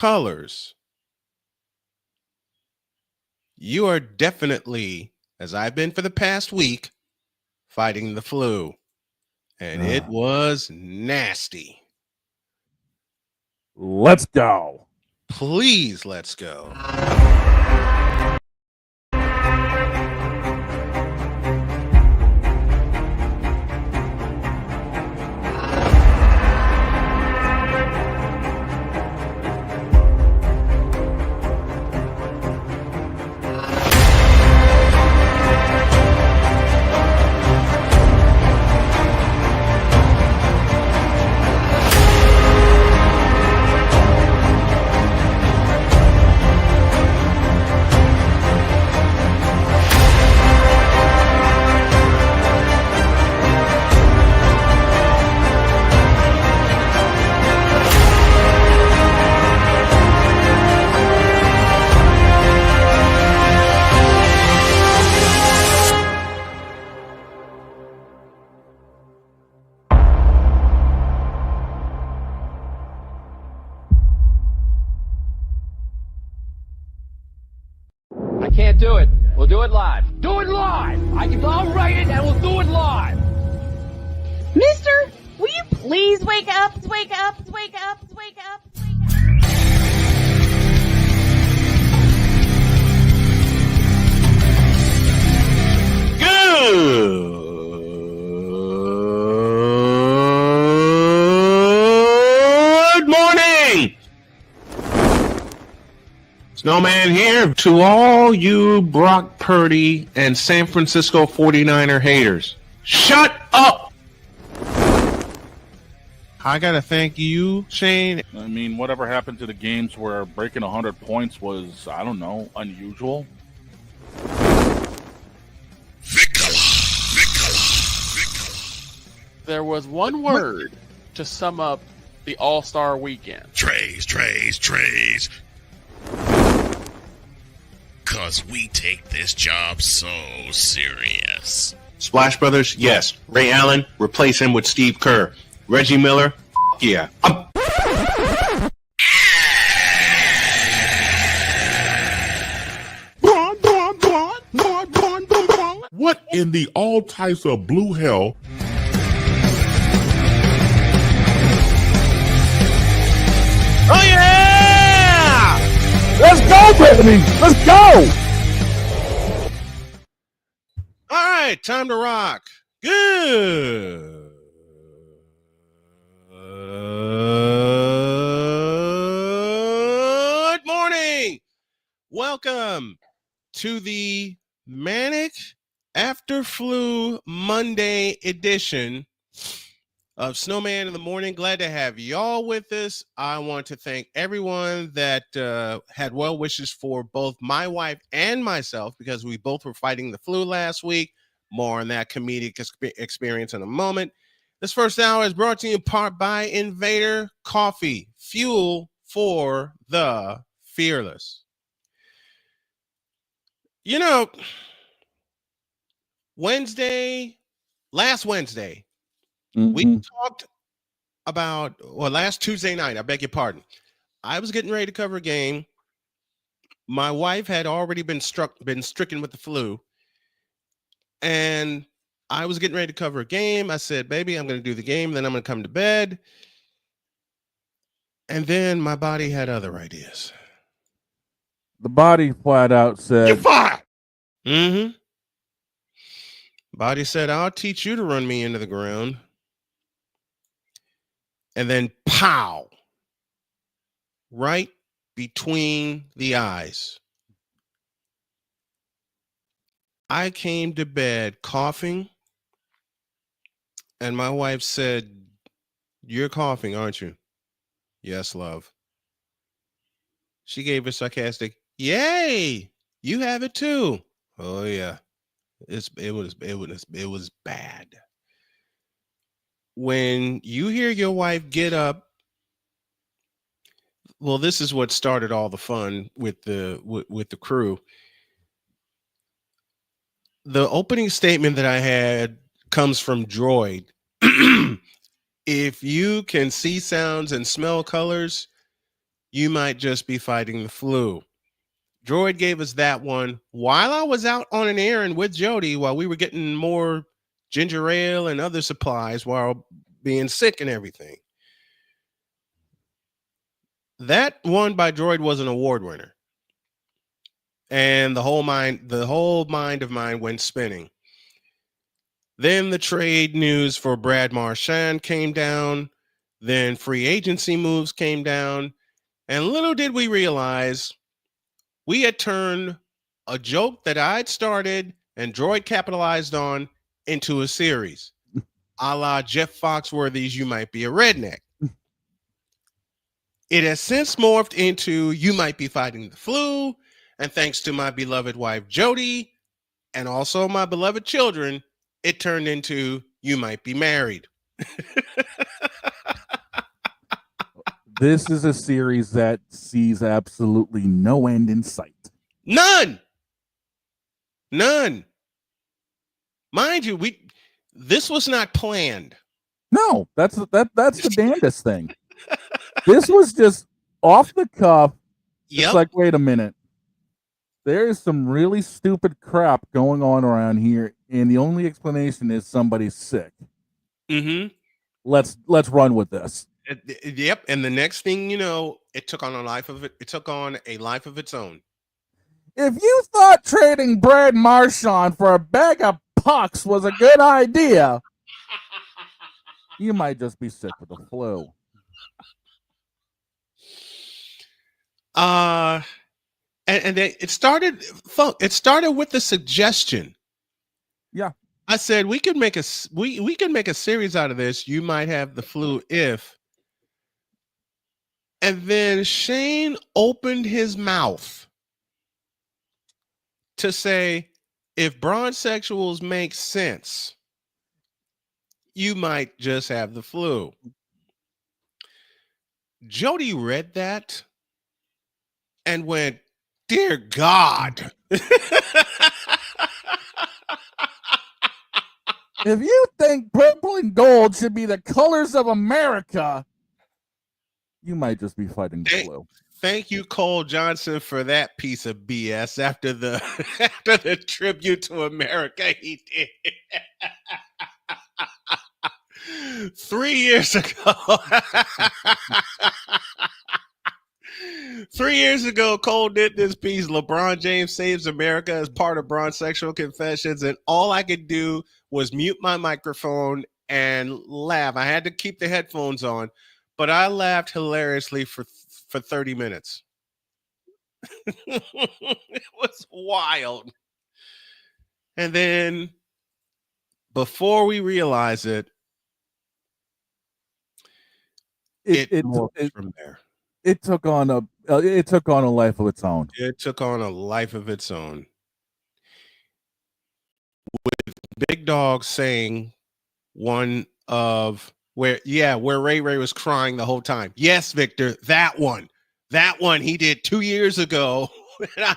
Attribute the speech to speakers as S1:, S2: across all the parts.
S1: colors, you are definitely, as I've been for the past week, fighting the flu. And it was nasty.
S2: Let's go.
S1: Please, let's go.
S3: I can't do it. We'll do it live. Do it live! I'll write it and we'll do it live!
S4: Mister, will you please wake up, wake up, wake up, wake up, wake up?
S1: Good morning! Snowman here to all you Brock Purdy and San Francisco 49er haters. Shut up! I gotta thank you, Shane.
S2: I mean, whatever happened to the games where breaking 100 points was, I don't know, unusual?
S5: There was one word to sum up the All-Star weekend.
S6: Trays. Cause we take this job so serious.
S1: Splash Brothers, yes. Ray Allen, replace him with Steve Kerr. Reggie Miller, yeah.
S7: What in the all types of blue hell?
S1: Oh yeah!
S2: Let's go, Brittany! Let's go!
S1: All right, time to rock. Good morning. Welcome to the Manic After Flu Monday edition of Snowman in the Morning. Glad to have y'all with us. I want to thank everyone that had well wishes for both my wife and myself because we both were fighting the flu last week. More on that comedic experience in a moment. This first hour is brought to you in part by Invader Coffee, fuel for the fearless. You know, last Wednesday, we talked about, last Tuesday night, I beg your pardon. I was getting ready to cover a game. My wife had already been stricken with the flu. And I was getting ready to cover a game. I said, baby, I'm going to do the game. Then I'm going to come to bed. And then my body had other ideas.
S2: The body flat out said,
S1: "You're fired." Mm-hmm. Body said, I'll teach you to run me into the ground. And then pow. Right between the eyes. I came to bed coughing. And my wife said, you're coughing, aren't you? Yes, love. She gave a sarcastic, yay, you have it too. Oh yeah. It was bad. When you hear your wife get up, well, this is what started all the fun with the crew. The opening statement that I had comes from Droid. If you can see sounds and smell colors, you might just be fighting the flu. Droid gave us that one while I was out on an errand with Jody while we were getting more ginger ale and other supplies while being sick and everything. That one by Droid was an award winner. And the whole mind of mine went spinning. Then the trade news for Brad Marchand came down. Then free agency moves came down. And little did we realize we had turned a joke that I'd started and Droid capitalized on into a series, a la Jeff Foxworthy's You Might Be a Redneck. It has since morphed into You Might Be Fighting the Flu, and thanks to my beloved wife, Jody, and also my beloved children, it turned into You Might Be Married.
S8: This is a series that sees absolutely no end in sight.
S1: None. Mind you, this was not planned.
S8: No, that's the damnedest thing. This was just off the cuff.
S1: Yep.
S8: It's like, wait a minute. There is some really stupid crap going on around here, and the only explanation is somebody's sick.
S1: Mm-hmm.
S8: Let's run with this.
S1: Yep. And the next thing you know, it took on a life of it. It took on a life of its own.
S8: If you thought trading Brad Marchand for a bag of pucks was a good idea, you might just be sick with the flu.
S1: And it started with the suggestion.
S8: Yeah.
S1: I said we could make a series out of this. You might have the flu if. And then Shane opened his mouth to say, if bronsexuals make sense, you might just have the flu. Jody read that and went, dear God.
S8: If you think purple and gold should be the colors of America, you might just be fighting the flu.
S1: Thank you, Cole Johnson, for that piece of BS after the tribute to America he did. 3 years ago. 3 years ago, Cole did this piece, LeBron James Saves America, as part of Bronsexual Confessions, and all I could do was mute my microphone and laugh. I had to keep the headphones on, but I laughed hilariously for 30 minutes. It was wild. And then before we realize it morphed from there.
S8: It took on a life of its own.
S1: It took on a life of its own. With Big Dog saying one of where Ray Ray was crying the whole time. Yes, Victor, that one he did 2 years ago. And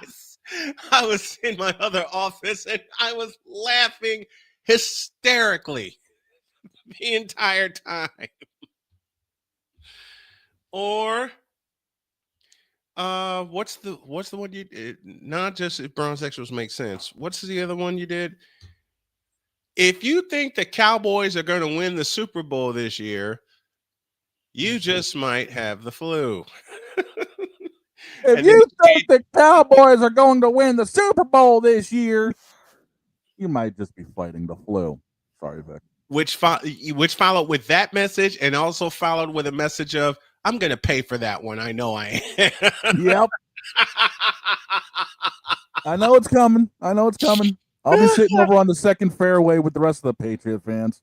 S1: I was in my other office and I was laughing hysterically the entire time. Or what's the one you did? Not just if bronsexuals make sense. What's the other one you did? If you think the Cowboys are going to win the Super Bowl this year, you just might have the flu.
S8: If you think the Cowboys are going to win the Super Bowl this year, you might just be fighting the flu. Sorry, Vic.
S1: Which followed with that message, and also followed with a message of, I'm going to pay for that one. I know I am.
S8: Yep. I know it's coming. I'll be sitting over on the second fairway with the rest of the Patriot fans.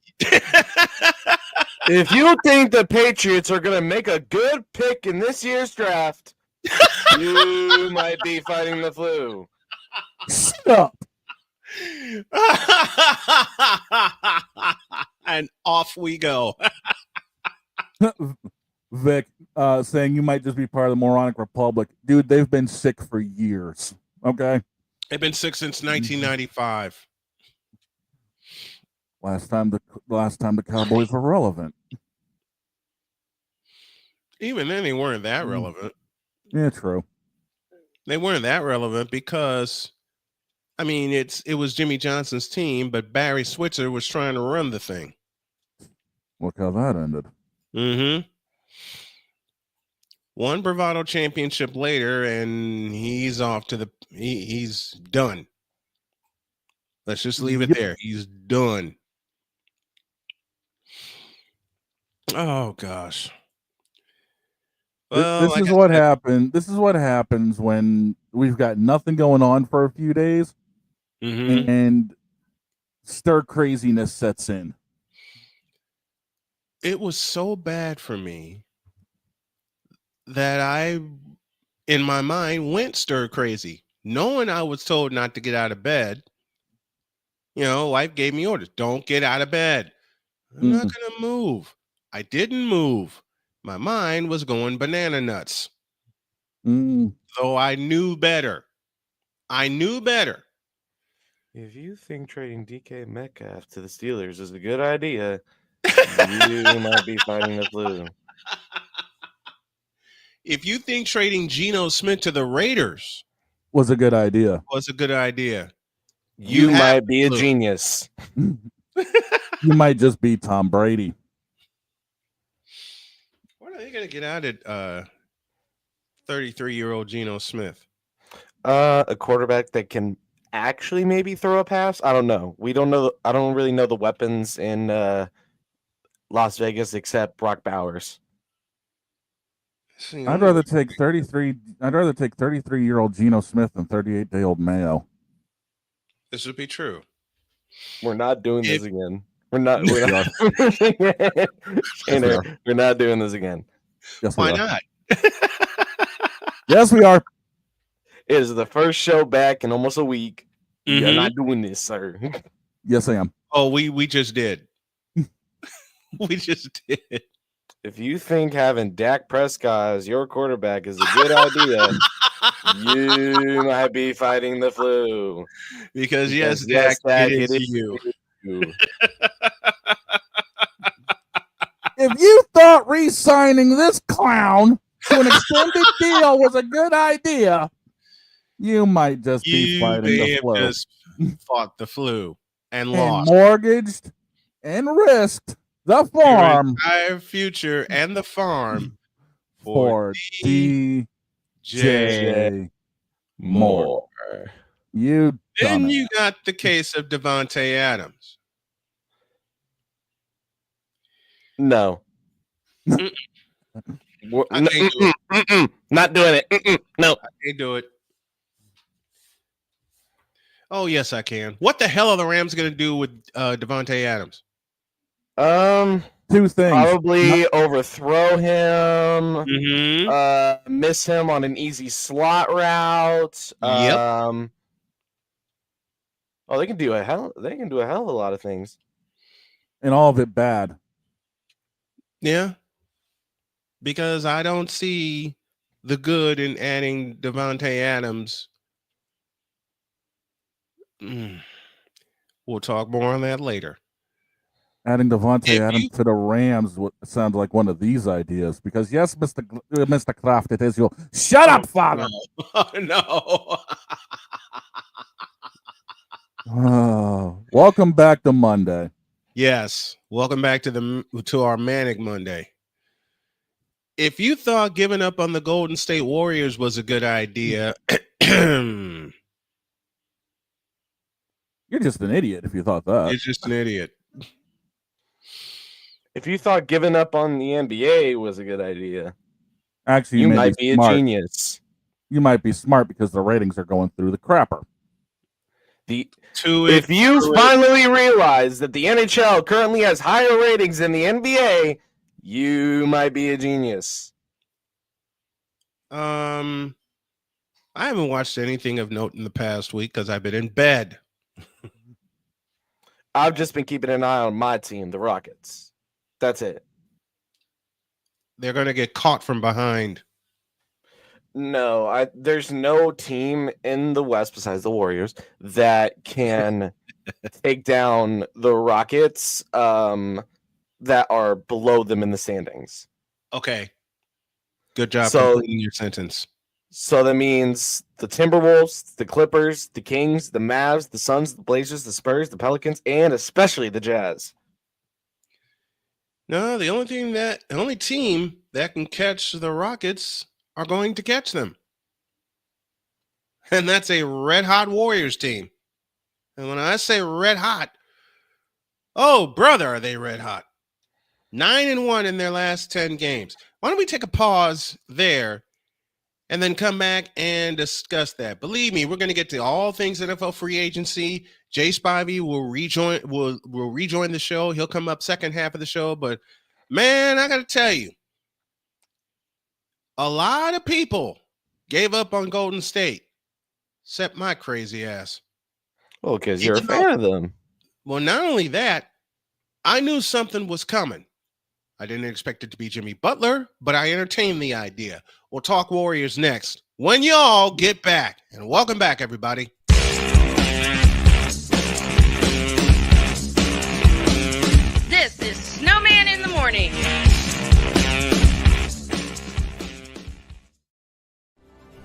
S9: If you think the Patriots are going to make a good pick in this year's draft, you might be fighting the flu.
S8: Stop.
S1: And off we go.
S8: Vic saying you might just be part of the moronic republic. Dude, they've been sick for years. Okay?
S1: They've been sick since 1995.
S8: Last time the Cowboys were relevant.
S1: Even then, they weren't that relevant.
S8: Yeah, true.
S1: They weren't that relevant because, I mean, it was Jimmy Johnson's team, but Barry Switzer was trying to run the thing.
S8: Look how that ended.
S1: Mm-hmm. One Bravado championship later, and he's off to he's done. Let's just leave it
S8: Yep.
S1: there. He's done. Oh gosh. Well,
S8: This
S1: like
S8: is
S1: I
S8: what
S1: said,
S8: happened. This is what happens when we've got nothing going on for a few days
S1: mhm.
S8: and stir craziness sets in.
S1: It was so bad for me that I, in my mind, went stir crazy, knowing I was told not to get out of bed. You know, wife gave me orders: don't get out of bed. I'm not gonna move. I didn't move. My mind was going banana nuts. Though I knew better. I knew better.
S9: If you think trading DK Metcalf to the Steelers is a good idea, you might be fighting the flu.
S1: If you think trading Geno Smith to the Raiders
S8: Was a good idea.
S1: was a good idea,
S9: You
S1: have
S9: might
S1: the
S9: be a
S1: flu.
S9: genius.
S8: You might just be Tom Brady.
S1: What are they going to get out of 33-year-old Geno Smith?
S9: A quarterback that can actually maybe throw a pass. I don't know. We don't know. I don't really know the weapons in Las Vegas except Brock Bowers.
S8: I'd rather take 33-year-old Geno Smith than 38-day-old Mayo.
S1: This would be true.
S9: We're not doing this again. We're not.
S8: Yes,
S9: Shayner, we're not doing this again.
S8: Yes,
S1: Why
S8: we are.
S1: not?
S8: Yes, we are.
S9: It is the first show back in almost a week. You're
S1: Mhm.
S9: not doing this, sir.
S8: Yes, I am.
S1: Oh, we just did. We just did.
S9: If you think having Dak Prescott as your quarterback is a good idea, you might be fighting the flu.
S1: Because yes, Dak,
S9: Dak,
S1: it is you.
S9: you.
S8: If you thought re-signing this clown to an extended deal was a good idea, you might just be
S1: You
S8: fighting
S1: may
S8: the
S1: have
S8: flu.
S1: just fought the flu and
S8: And
S1: lost
S8: mortgaged and risked the
S1: your
S8: farm
S1: entire future and the farm
S8: for
S1: DJ
S8: DJ Moore. You
S1: Then
S8: dumbass.
S1: you got the case of Devontae Adams.
S9: No.
S1: I can't do it.
S9: Not doing it. No.
S1: I can't do it. Oh, yes, I can. What the hell are the Rams going to do with Devontae Adams?
S8: Two things.
S9: Probably overthrow him.
S1: Mm-hmm.
S9: Miss him on an easy slot route.
S1: Yep.
S9: Oh, they can do a hell of a lot of things.
S8: And all of it bad.
S1: Yeah. Because I don't see the good in adding Devontae Adams. We'll talk more on that later.
S8: Adding Devontae
S1: If
S8: Adams
S1: you-
S8: to the Rams sounds like one of these ideas. Because yes, Mr. Kraft, it is your. Shut up, father.
S1: No.
S8: Welcome back to Monday.
S1: Yes. Welcome back to our Manic Monday. If you thought giving up on the Golden State Warriors was a good idea,
S8: You're just an idiot if you thought that.
S1: you're just an idiot.
S9: If you thought giving up on the NBA was a good idea,
S8: Actually,
S9: you
S8: may
S9: might be a
S8: smart.
S9: genius.
S8: You might be smart because the ratings are going through the crapper.
S9: If you finally realize that the NHL currently has higher ratings than the NBA, you might be a genius.
S1: I haven't watched anything of note in the past week because I've been in bed.
S9: I've just been keeping an eye on my team, the Rockets. That's it.
S1: They're going to get caught from behind.
S9: No, there's no team in the West besides the Warriors that can take down the Rockets that are below them in the standings.
S1: Okay. Good job
S9: So-
S1: completing your sentence.
S9: So that means the Timberwolves, the Clippers, the Kings, the Mavs, the Suns, the Blazers, the Spurs, the Pelicans, and especially the Jazz.
S1: No, the only team that can catch the Rockets are going to catch them. And that's a red hot Warriors team. And when I say red hot, oh, brother, are they red hot. 9-1 in their last 10 games. Why don't we take a pause there and then come back and discuss that? Believe me, we're going to get to all things NFL free agency. Jay Spivey will rejoin the show. He'll come up second half of the show. But, man, I got to tell you, a lot of people gave up on Golden State, except my crazy ass.
S9: Well, because you're a fan of them.
S1: Well, not only that, I knew something was coming. I didn't expect it to be Jimmy Butler, but I entertained the idea. We'll talk Warriors next when y'all get back. And welcome back, everybody.
S4: This is Snowman in the morning.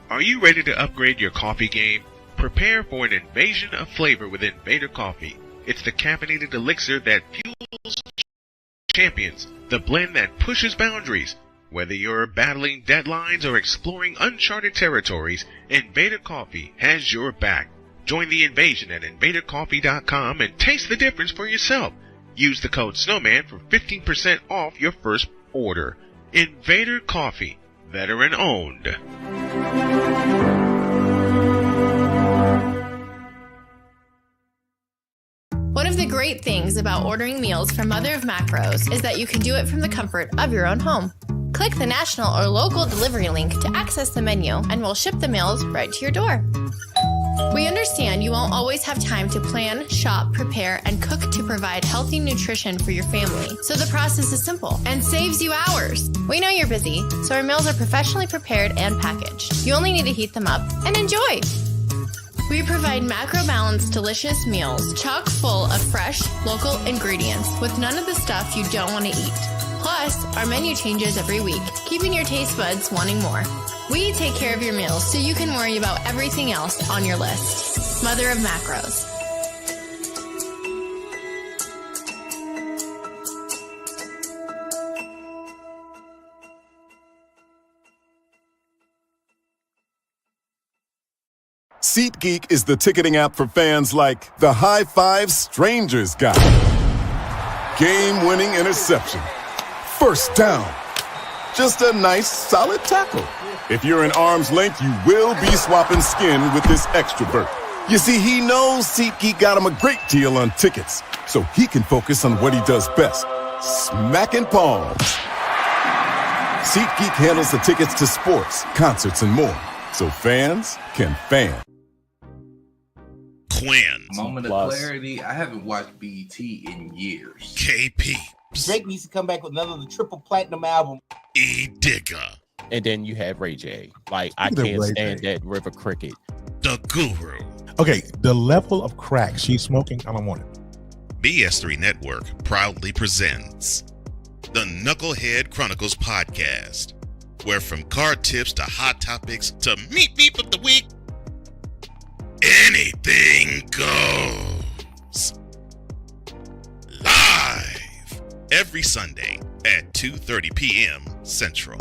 S6: Are you ready to upgrade your coffee game? Prepare for an invasion of flavor with Invader Coffee. It's the caffeinated elixir that fuels champions, the blend that pushes boundaries. Whether you're battling deadlines or exploring uncharted territories, Invader Coffee has your back. Join the invasion at invadercoffee.com and taste the difference for yourself. Use the code Snowman for 15% off your first order. Invader Coffee, veteran owned.
S10: One of the great things about ordering meals from Mother of Macros is that you can do it from the comfort of your own home. Click the national or local delivery link to access the menu, and we'll ship the meals right to your door. We understand you won't always have time to plan, shop, prepare, and cook to provide healthy nutrition for your family, so the process is simple and saves you hours. We know you're busy, so our meals are professionally prepared and packaged. You only need to heat them up and enjoy. We provide macro-balanced, delicious meals chock full of fresh, local ingredients with none of the stuff you don't want to eat. Plus, our menu changes every week, keeping your taste buds wanting more. We take care of your meals so you can worry about everything else on your list. Mother of Macros.
S11: SeatGeek is the ticketing app for fans like the High Five Strangers guy. Game-winning interception. First down. Just a nice, solid tackle. If you're in arm's length, you will be swapping skin with this extrovert. You see, he knows SeatGeek got him a great deal on tickets, so he can focus on what he does best, smacking palms. SeatGeek handles the tickets to sports, concerts, and more, so fans can fan.
S6: Quinn.
S12: Moment of clarity. I haven't watched BET in years.
S6: KP.
S13: Drake needs to come back with another triple platinum album.
S6: E Digga.
S14: And then you have Ray J. Like, I can't stand that River Cricket.
S6: The Guru.
S7: Okay, the level of crack she's smoking, I don't want it.
S6: BS3 Network proudly presents the Knucklehead Chronicles podcast, where from card tips to hot topics to meat beef of the week, anything goes. Live every Sunday at 2:30 p.m. Central.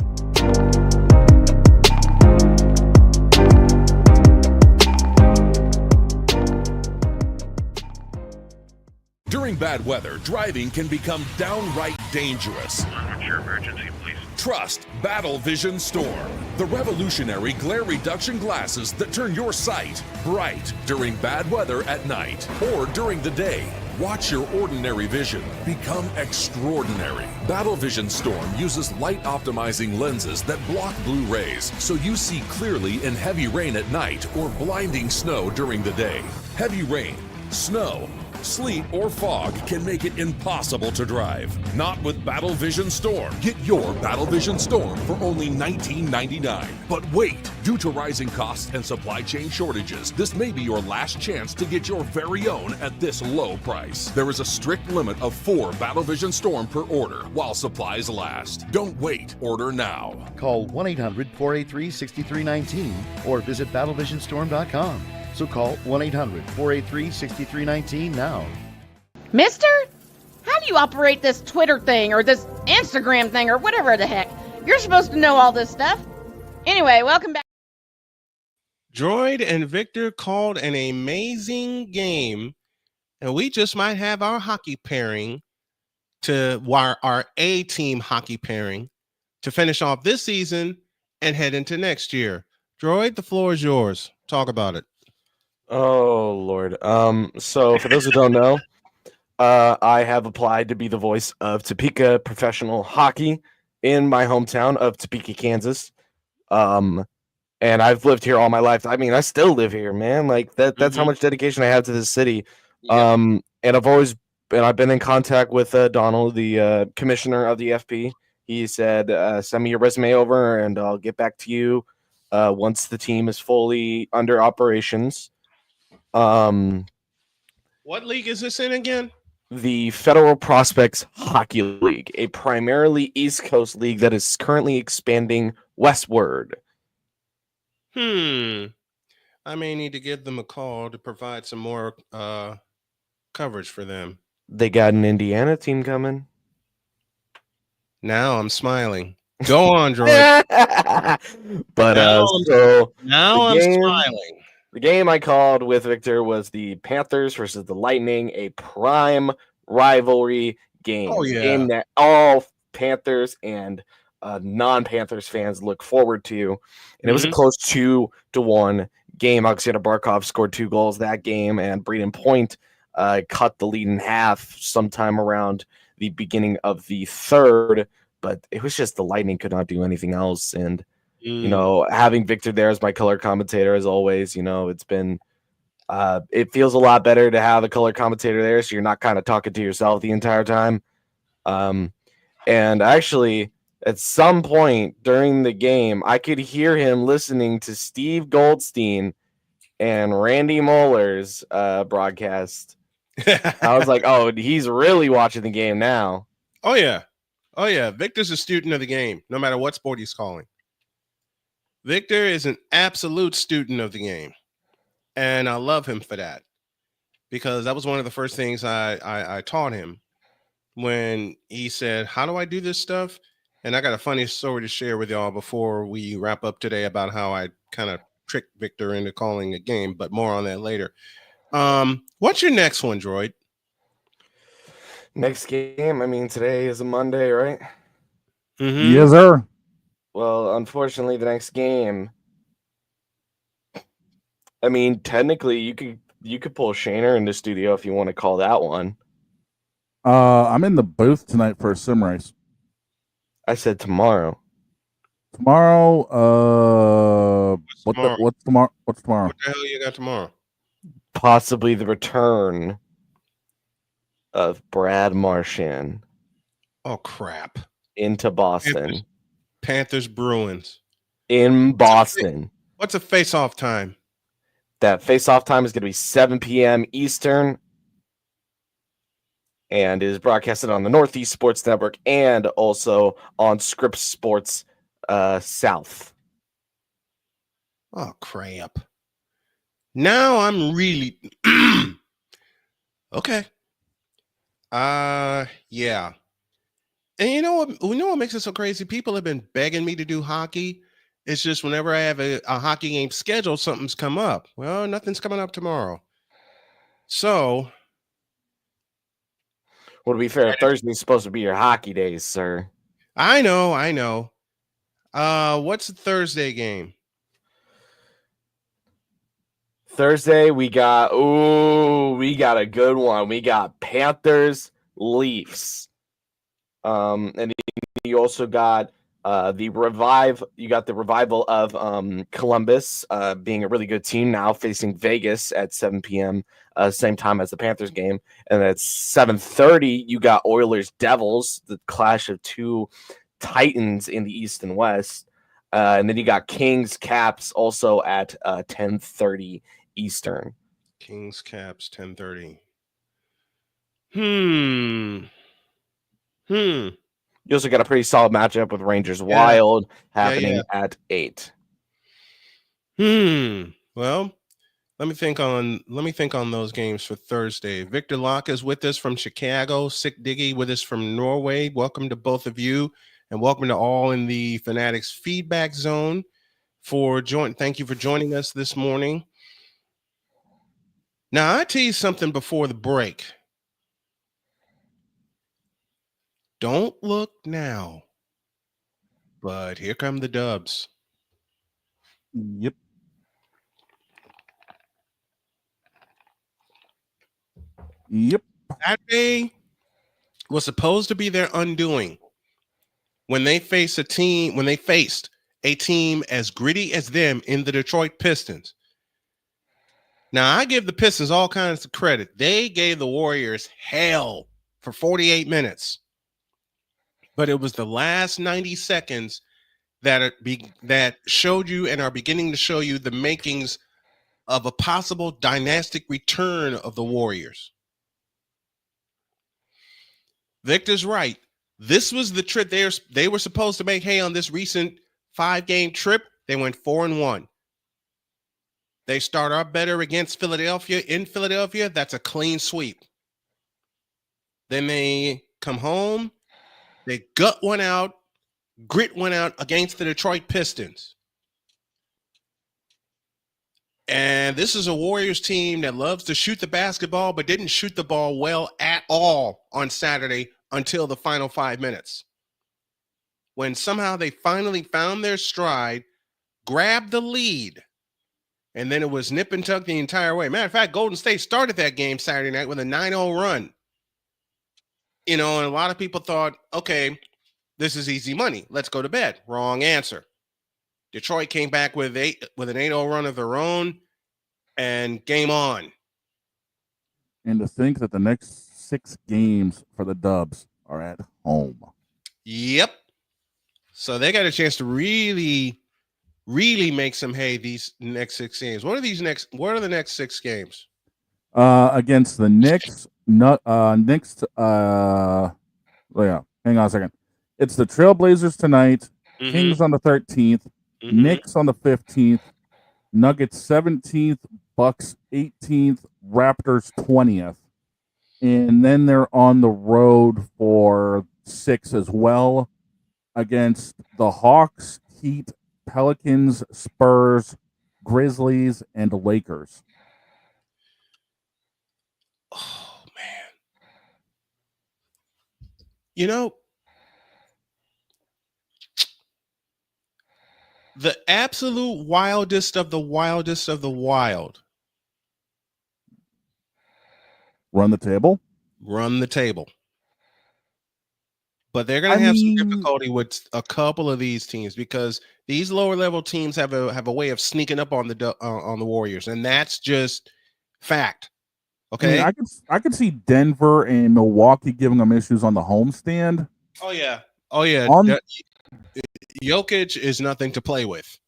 S15: During bad weather, driving can become downright dangerous.
S6: What's your emergency, please?
S15: Trust Battle Vision Storm, the revolutionary glare reduction glasses that turn your sight bright during bad weather at night or during the day. Watch your ordinary vision become extraordinary. Battle Vision Storm uses light optimizing lenses that block blue rays so you see clearly in heavy rain at night or blinding snow during the day. Heavy rain, snow, sleet, or fog can make it impossible to drive. Not with Battle Vision Storm. Get your Battle Vision Storm for only $19.99. But wait, due to rising costs and supply chain shortages, this may be your last chance to get your very own at this low price. There is a strict limit of 4 Battle Vision Storm per order while supplies last. Don't wait, order now.
S16: Call 1-800-483-6319 or visit battlevisionstorm.com. So call 1-800-483-6319 now.
S4: Mister? How do you operate this Twitter thing or this Instagram thing or whatever the heck? You're supposed to know all this stuff. Anyway, welcome back.
S1: Droid and Victor called an amazing game, and we just might have our hockey pairing to our A-team hockey pairing to finish off this season and head into next year. Droid, the floor is yours. Talk about it.
S9: Oh, Lord. So for those who don't know, I have applied to be the voice of Topeka professional hockey in my hometown of Topeka, Kansas. And I've lived here all my life. I mean, I still live here, man. Like that's how much dedication I have to this city. And I've been in contact with Donald, the commissioner of the FP. He said, send me your resume over and I'll get back to you once the team is fully under operations.
S1: What league is this in again?
S9: The Federal Prospects Hockey League, a primarily East Coast league that is currently expanding westward.
S1: I may need to give them a call to provide some more coverage for them.
S9: They got an Indiana team coming.
S1: Now I'm smiling. Go on, Droid.
S9: But
S1: now I'm smiling.
S9: The game I called with Victor was the Panthers versus the Lightning, a prime rivalry game.
S1: Oh, yeah.
S9: A game that all Panthers and non-Panthers fans look forward to. And it was a close 2-1 game. Alexander Barkov scored 2 goals that game, and Braden Point cut the lead in half sometime around the beginning of the third. But it was just the Lightning could not do anything else. And you know, having Victor there as my color commentator, as always, you know, it's been, it feels a lot better to have a color commentator there, so you're not kind of talking to yourself the entire time. And actually, at some point during the game, I could hear him listening to Steve Goldstein and Randy Moller's broadcast. I was like, oh, he's really watching the game now.
S1: Oh, yeah. Oh, yeah. Victor's a student of the game, no matter what sport he's calling. Victor is an absolute student of the game, and I love him for that, because that was one of the first things I taught him when he said, how do I do this stuff? And I got a funny story to share with y'all before we wrap up today about how I kind of tricked Victor into calling a game, but more on that later. What's your next one, Droid?
S9: Next game, I mean, today is a Monday, right?
S8: Yes, sir.
S9: Well, unfortunately, the next game, I mean, technically, you could pull Shaner in the studio if you want to call that one.
S8: I'm in the booth tonight for a sim race.
S9: I said tomorrow.
S8: Tomorrow, what's tomorrow? What's tomorrow?
S1: What the hell you got tomorrow?
S9: Possibly the return of Brad Marchand.
S1: Oh, crap.
S9: Into Boston.
S1: Panthers Bruins.
S9: In Boston.
S1: What's a face-off time?
S9: That face-off time is going to be 7 p.m. Eastern. And is broadcasted on the Northeast Sports Network and also on Scripps Sports South.
S1: Oh, crap. Now I'm really... Okay. Yeah. And you know what makes it so crazy? People have been begging me to do hockey. It's just whenever I have a hockey game scheduled, something's come up. Well, nothing's coming up tomorrow. So...
S9: Well, to be fair, Thursday's supposed to be your hockey days, sir.
S1: I know. What's the Thursday game?
S9: Thursday, we got a good one. We got Panthers, Leafs. And you also got You got the revival of Columbus being a really good team now, facing Vegas at 7 p.m. Same time as the Panthers game, and at 7:30 you got Oilers Devils, the clash of two Titans in the East and West, and then you got Kings Caps also at 10:30 Eastern.
S1: Kings Caps 10:30.
S9: You also got a pretty solid matchup with Rangers
S1: Yeah.
S9: Wild happening
S1: Yeah.
S9: at 8.
S1: Well, let me think on those games for Thursday. Victor Locke is with us from Chicago. Sick Diggy with us from Norway. Welcome to both of you, and welcome to all in the Fanatics feedback zone. Thank you for joining us this morning. Now, I teased something before the break. Don't look now, but here come the Dubs.
S8: Yep.
S1: Saturday was supposed to be their undoing when they faced a team as gritty as them in the Detroit Pistons. Now, I give the Pistons all kinds of credit. They gave the Warriors hell for 48 minutes. But it was the last 90 seconds that showed you and are beginning to show you the makings of a possible dynastic return of the Warriors. Victor's right. This was the trip they were supposed to make hay on this recent 5-game trip. They went 4-1. They start out better against Philadelphia. In Philadelphia, that's a clean sweep. Then they come home. They grit one out against the Detroit Pistons. And this is a Warriors team that loves to shoot the basketball, but didn't shoot the ball well at all on Saturday until the final 5 minutes, when somehow they finally found their stride, grabbed the lead, and then it was nip and tuck the entire way. Matter of fact, Golden State started that game Saturday night with a 9-0 run. And a lot of people thought, okay, this is easy money. Let's go to bed. Wrong answer. Detroit came back with an 8-0 run of their own, and game on.
S8: And to think that the next 6 games for the Dubs are at home.
S1: Yep. So they got a chance to really, really make some hay these next 6 games. What are the next 6 games?
S8: Against the Knicks. Hang on a second. It's the Trailblazers tonight, Kings on the 13th, Knicks on the 15th, Nuggets 17th, Bucks 18th, Raptors 20th. And then they're on the road for 6 as well against the Hawks, Heat, Pelicans, Spurs, Grizzlies, and Lakers.
S1: Oh, man. The absolute wildest of the wildest of the wild.
S8: Run the table?
S1: Run the table. But they're going to have some difficulty with a couple of these teams because these lower level teams have a way of sneaking up on the Warriors, and that's just fact. Okay,
S8: I could see Denver and Milwaukee giving them issues on the homestand.
S1: Oh yeah. Jokic is nothing to play with.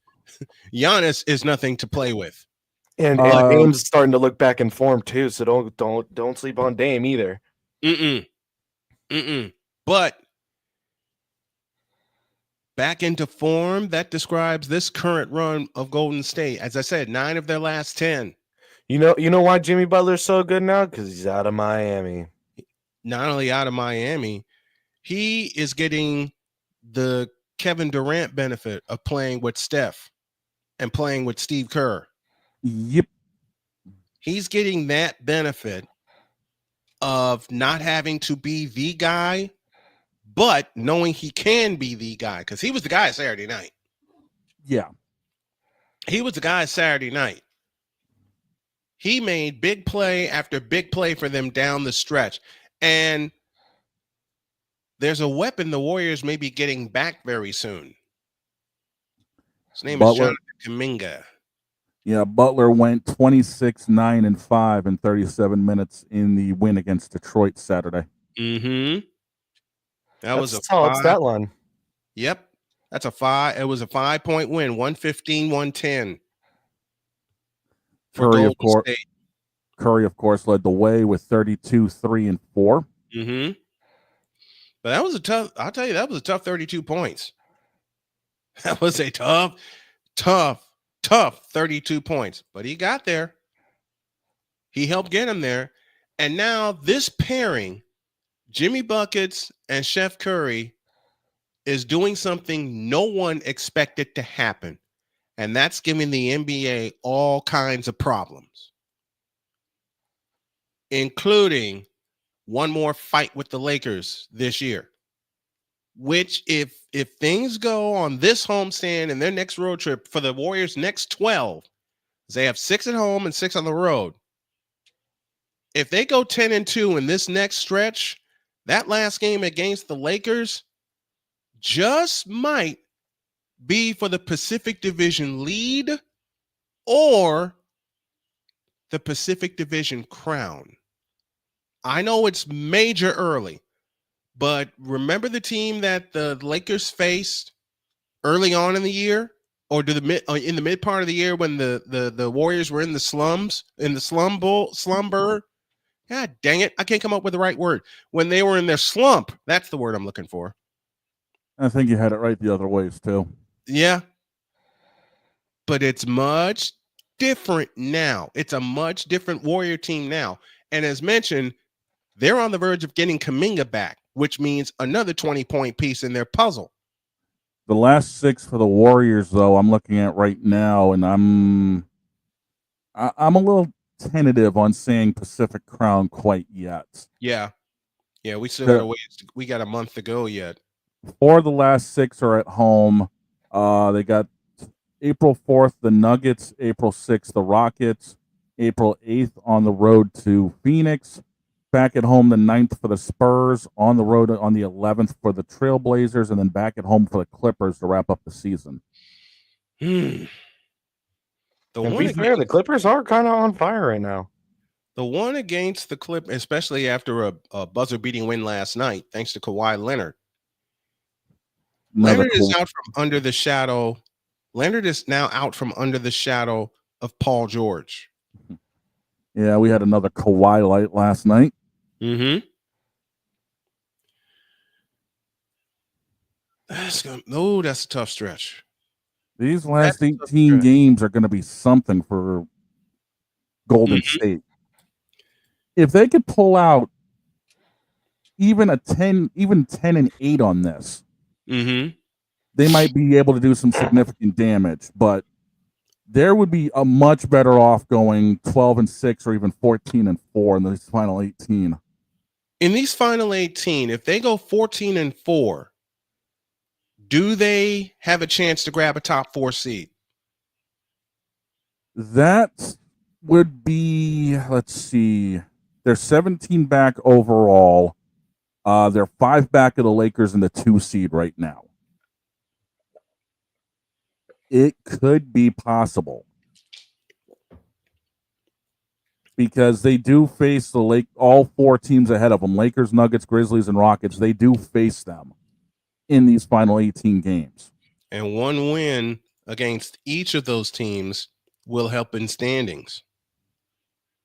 S1: Giannis is nothing to play with.
S9: And Dame's starting to look back in form too, so don't sleep on Dame either.
S1: But back into form, that describes this current run of Golden State. As I said, 9 of their last 10.
S9: You know why Jimmy Butler's so good now? Because he's out of Miami.
S1: Not only out of Miami, he is getting the Kevin Durant benefit of playing with Steph and playing with Steve Kerr.
S8: Yep.
S1: He's getting that benefit of not having to be the guy, but knowing he can be the guy, because he was the guy Saturday night.
S8: Yeah.
S1: He was the guy Saturday night. He made big play after big play for them down the stretch. And there's a weapon the Warriors may be getting back very soon. His name is
S8: Butler.
S1: Jonathan Kuminga.
S8: Yeah, Butler went 26, 9, and 5 in 37 minutes in the win against Detroit Saturday.
S1: Mm-hmm. That was a
S9: solid
S1: 5.
S9: stat line.
S1: Yep. That's a 5. It was a 5-point win, 115-110 for Golden State.
S8: Curry, of course, led the way with 32, 3, and 4.
S1: Mm-hmm. But that was a tough, I'll tell you, that was a tough 32 points. That was a tough 32 points. But he got there. He helped get him there. And now this pairing, Jimmy Buckets and Chef Curry, is doing something no one expected to happen. And that's giving the NBA all kinds of problems, including one more fight with the Lakers this year, which if things go on this homestand and their next road trip for the Warriors' next 12, they have 6 at home and 6 on the road. If they go 10-2 in this next stretch, that last game against the Lakers just might be for the Pacific Division lead or the Pacific Division crown. I know it's major early, but remember the team that the Lakers faced early on in the year, or in the mid part of the year when the Warriors were in the slums, in the slumber. God dang it, I can't come up with the right word. When they were in their slump, that's the word I'm looking for.
S8: I think you had it right the other ways too.
S1: Yeah. But it's much different now. It's a much different Warrior team now. And as mentioned, they're on the verge of getting Kuminga back, which means another 20-point piece in their puzzle.
S8: The last 6 for the Warriors, though, I'm looking at right now, and I'm a little tentative on saying Pacific Crown quite yet.
S1: Yeah. We still got a ways. We got a month to go yet.
S8: 4 of the last 6 are at home. They got April 4th, the Nuggets, April 6th, the Rockets, April 8th on the road to Phoenix, back at home the 9th for the Spurs, on the road on the 11th for the Trailblazers, and then back at home for the Clippers to wrap up the season.
S9: The Clippers are kind of on fire right now.
S1: The one against the Clippers, especially after a buzzer-beating win last night, thanks to Kawhi Leonard. Leonard is out from under the shadow. Leonard is now out from under the shadow of Paul George.
S8: Yeah, we had another Kawhi light last night.
S1: Mm-hmm. That's a tough stretch.
S8: These last 18 games are going to be something for Golden State. If they could pull out even 10-8 on this, they might be able to do some significant damage. But there would be a much better off going 12-6 or even 14-4 in these final 18.
S1: In these final 18, if they go 14-4, do they have a chance to grab a top 4 seed?
S8: That would be, let's see, they're 17 back overall. They're 5 back of the Lakers in the 2 seed right now. It could be possible because they do face all 4 teams ahead of them, Lakers, Nuggets, Grizzlies, and Rockets. They do face them in these final 18 games.
S1: And one win against each of those teams will help in standings.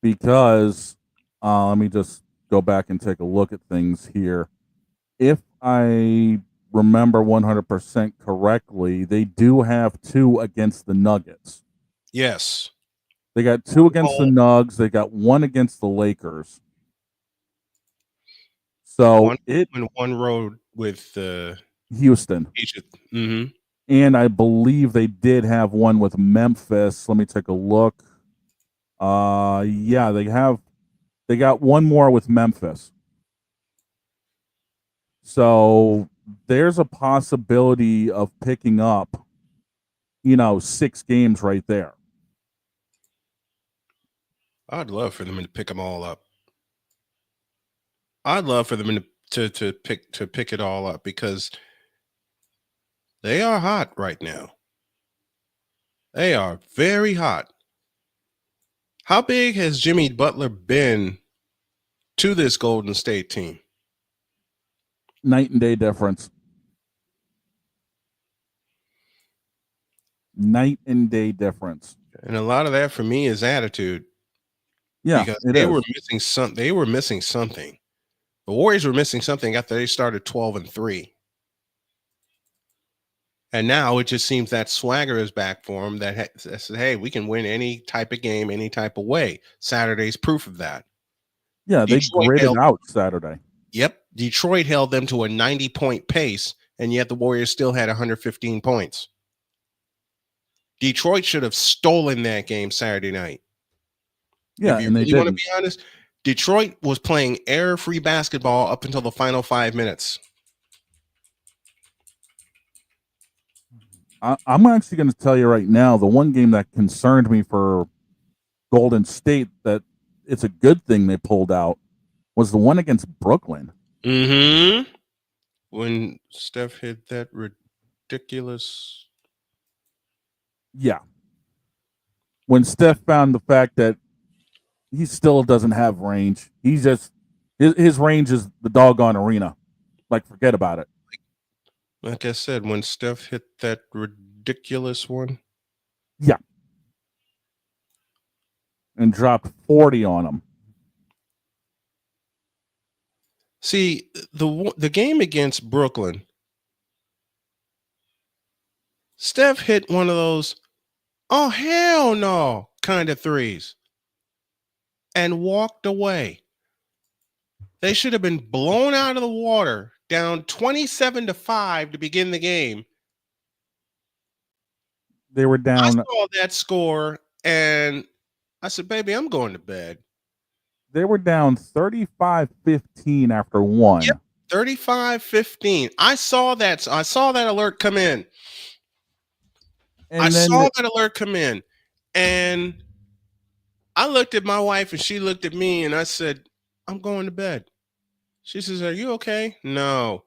S8: Because, let me just go back and take a look at things here. If I remember 100% correctly, they do have 2 against the Nuggets.
S1: Yes.
S8: They got 2 against the Nugs. They got 1 against the Lakers. So
S1: one road with
S8: Houston.
S1: Mm-hmm.
S8: And I believe they did have 1 with Memphis. Let me take a look. Yeah, they got 1 more with Memphis. So there's a possibility of picking up, 6 games right there.
S1: I'd love for them to pick them all up. I'd love for them to pick it all up because they are hot right now. They are very hot. How big has Jimmy Butler been to this Golden State team?
S8: Night and day difference. Night and day difference.
S1: And a lot of that for me is attitude.
S8: Yeah,
S1: because
S8: it
S1: they
S8: is.
S1: were missing something. They were missing something. The Warriors were missing something after they started 12-3. And now it just seems that swagger is back for them that says, hey, we can win any type of game, any type of way. Saturday's proof of that.
S8: Yeah, they graded out Saturday.
S1: Yep. Detroit held them to a 90-point pace, and yet the Warriors still had 115 points. Detroit should have stolen that game Saturday night.
S8: Yeah,
S1: if you
S8: and they
S1: really want to
S8: didn't.
S1: be honest, Detroit was playing error-free basketball up until the final 5 minutes.
S8: I'm actually going to tell you right now, the one game that concerned me for Golden State that it's a good thing they pulled out was the one against Brooklyn.
S1: Mm-hmm. When Steph hit that ridiculous...
S8: Yeah. When Steph found the fact that he still doesn't have range. He's just his range is the doggone arena. Like, forget about it.
S1: Like I said, when Steph hit that ridiculous one.
S8: Yeah. And dropped 40 on him.
S1: See, the game against Brooklyn, Steph hit one of those, oh, hell no, kind of threes and walked away. They should have been blown out of the water, down 27-5 to begin the game.
S8: They were down.
S1: I saw that score, and I said, baby, I'm going to bed.
S8: They were down 35-15 after one.
S1: Yep, 35-15. I saw that alert come in. And I looked at my wife, and she looked at me, and I said, I'm going to bed. She says, are you okay? No.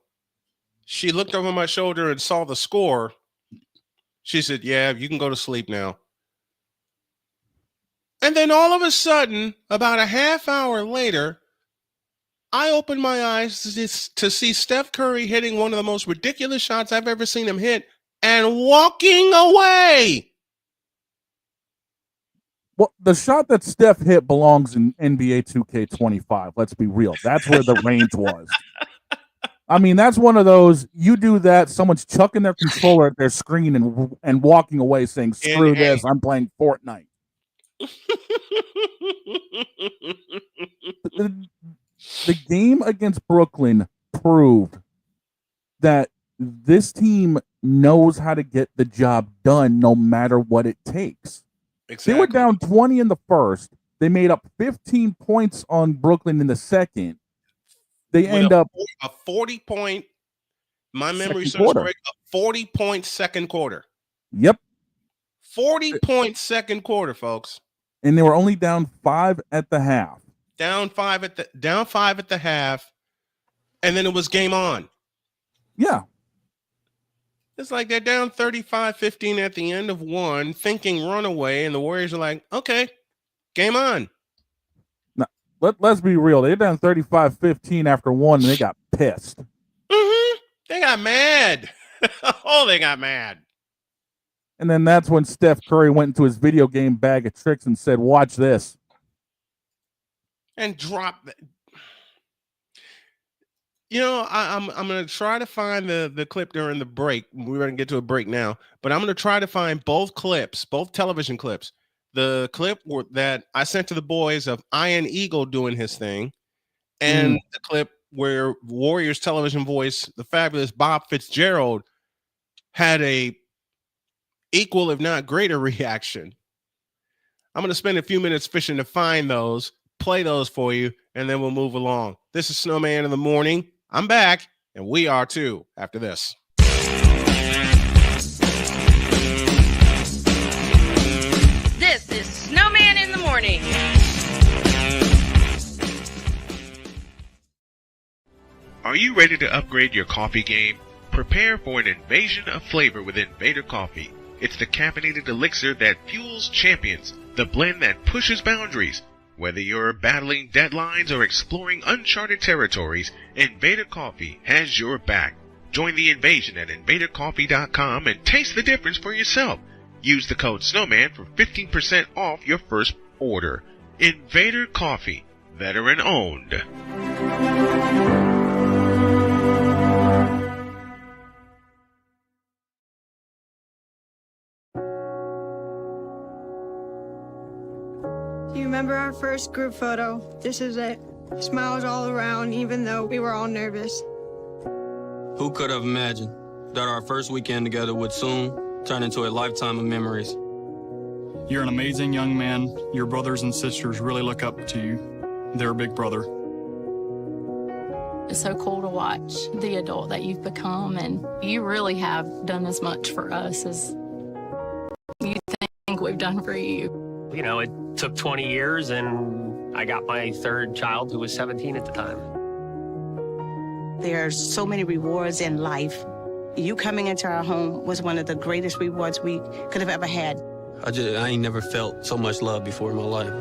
S1: She looked over my shoulder and saw the score. She said, yeah, you can go to sleep now. And then all of a sudden, about a half hour later, I opened my eyes to see Steph Curry hitting one of the most ridiculous shots I've ever seen him hit and walking away.
S8: Well, the shot that Steph hit belongs in NBA 2K25. Let's be real. That's where the range was. I mean, that's one of those, you do that, someone's chucking their controller at their screen and walking away saying, screw this, I'm playing Fortnite. The game against Brooklyn proved that this team knows how to get the job done no matter what it takes.
S1: Exactly.
S8: They were down 20 in the first. They made up 15 points on Brooklyn in the second. They end up
S1: a 40-point, my memory serves correct, a 40-point second quarter.
S8: Yep.
S1: 40-point second quarter, folks.
S8: And they were only down 5 at the half.
S1: Down five at the half, and then it was game on.
S8: Yeah.
S1: It's like they're down 35-15 at the end of one, thinking runaway, and the Warriors are like, okay, game on.
S8: Now, let's be real. They're down 35-15 after one, and they got pissed.
S1: Mm-hmm. They got mad. Oh, they got mad.
S8: And then that's when Steph Curry went into his video game bag of tricks and said, watch this.
S1: And dropped it. You know, I'm going to try to find the clip during the break. We're going to get to a break now, but I'm going to try to find both clips, both television clips. The clip that I sent to the boys of Iron Eagle doing his thing, and the clip where Warriors television voice, the fabulous Bob Fitzgerald, had a equal, if not greater, reaction. I'm going to spend a few minutes fishing to find those, play those for you, and then we'll move along. This is Snowman in the Morning. I'm back, and we are too after this.
S4: This is Snowman in the Morning.
S6: Are Are you ready to upgrade your coffee game? Prepare for an invasion of flavor with Invader Coffee. It's the caffeinated elixir that fuels champions, the blend that pushes boundaries. Whether you're battling deadlines or exploring uncharted territories, Invader Coffee has your back. Join the invasion at invadercoffee.com and taste the difference for yourself. Use the code Snowman for 15% off your first order. Invader Coffee, veteran owned.
S17: Do you remember our first group photo? This is it. Smiles all around, even though we were all nervous.
S18: Who could have imagined that our first weekend together would soon turn into a lifetime of memories?
S19: You're an amazing young man. Your brothers and sisters really look up to you. They're a big brother.
S20: It's so cool to watch the adult that you've become, and you really have done as much for us as you think we've done for you.
S21: You know, it took 20 years, and I got my third child, who was 17 at the time.
S22: There are so many rewards in life. You coming into our home was one of the greatest rewards we could have ever had.
S18: I ain't never felt so much love before in my life.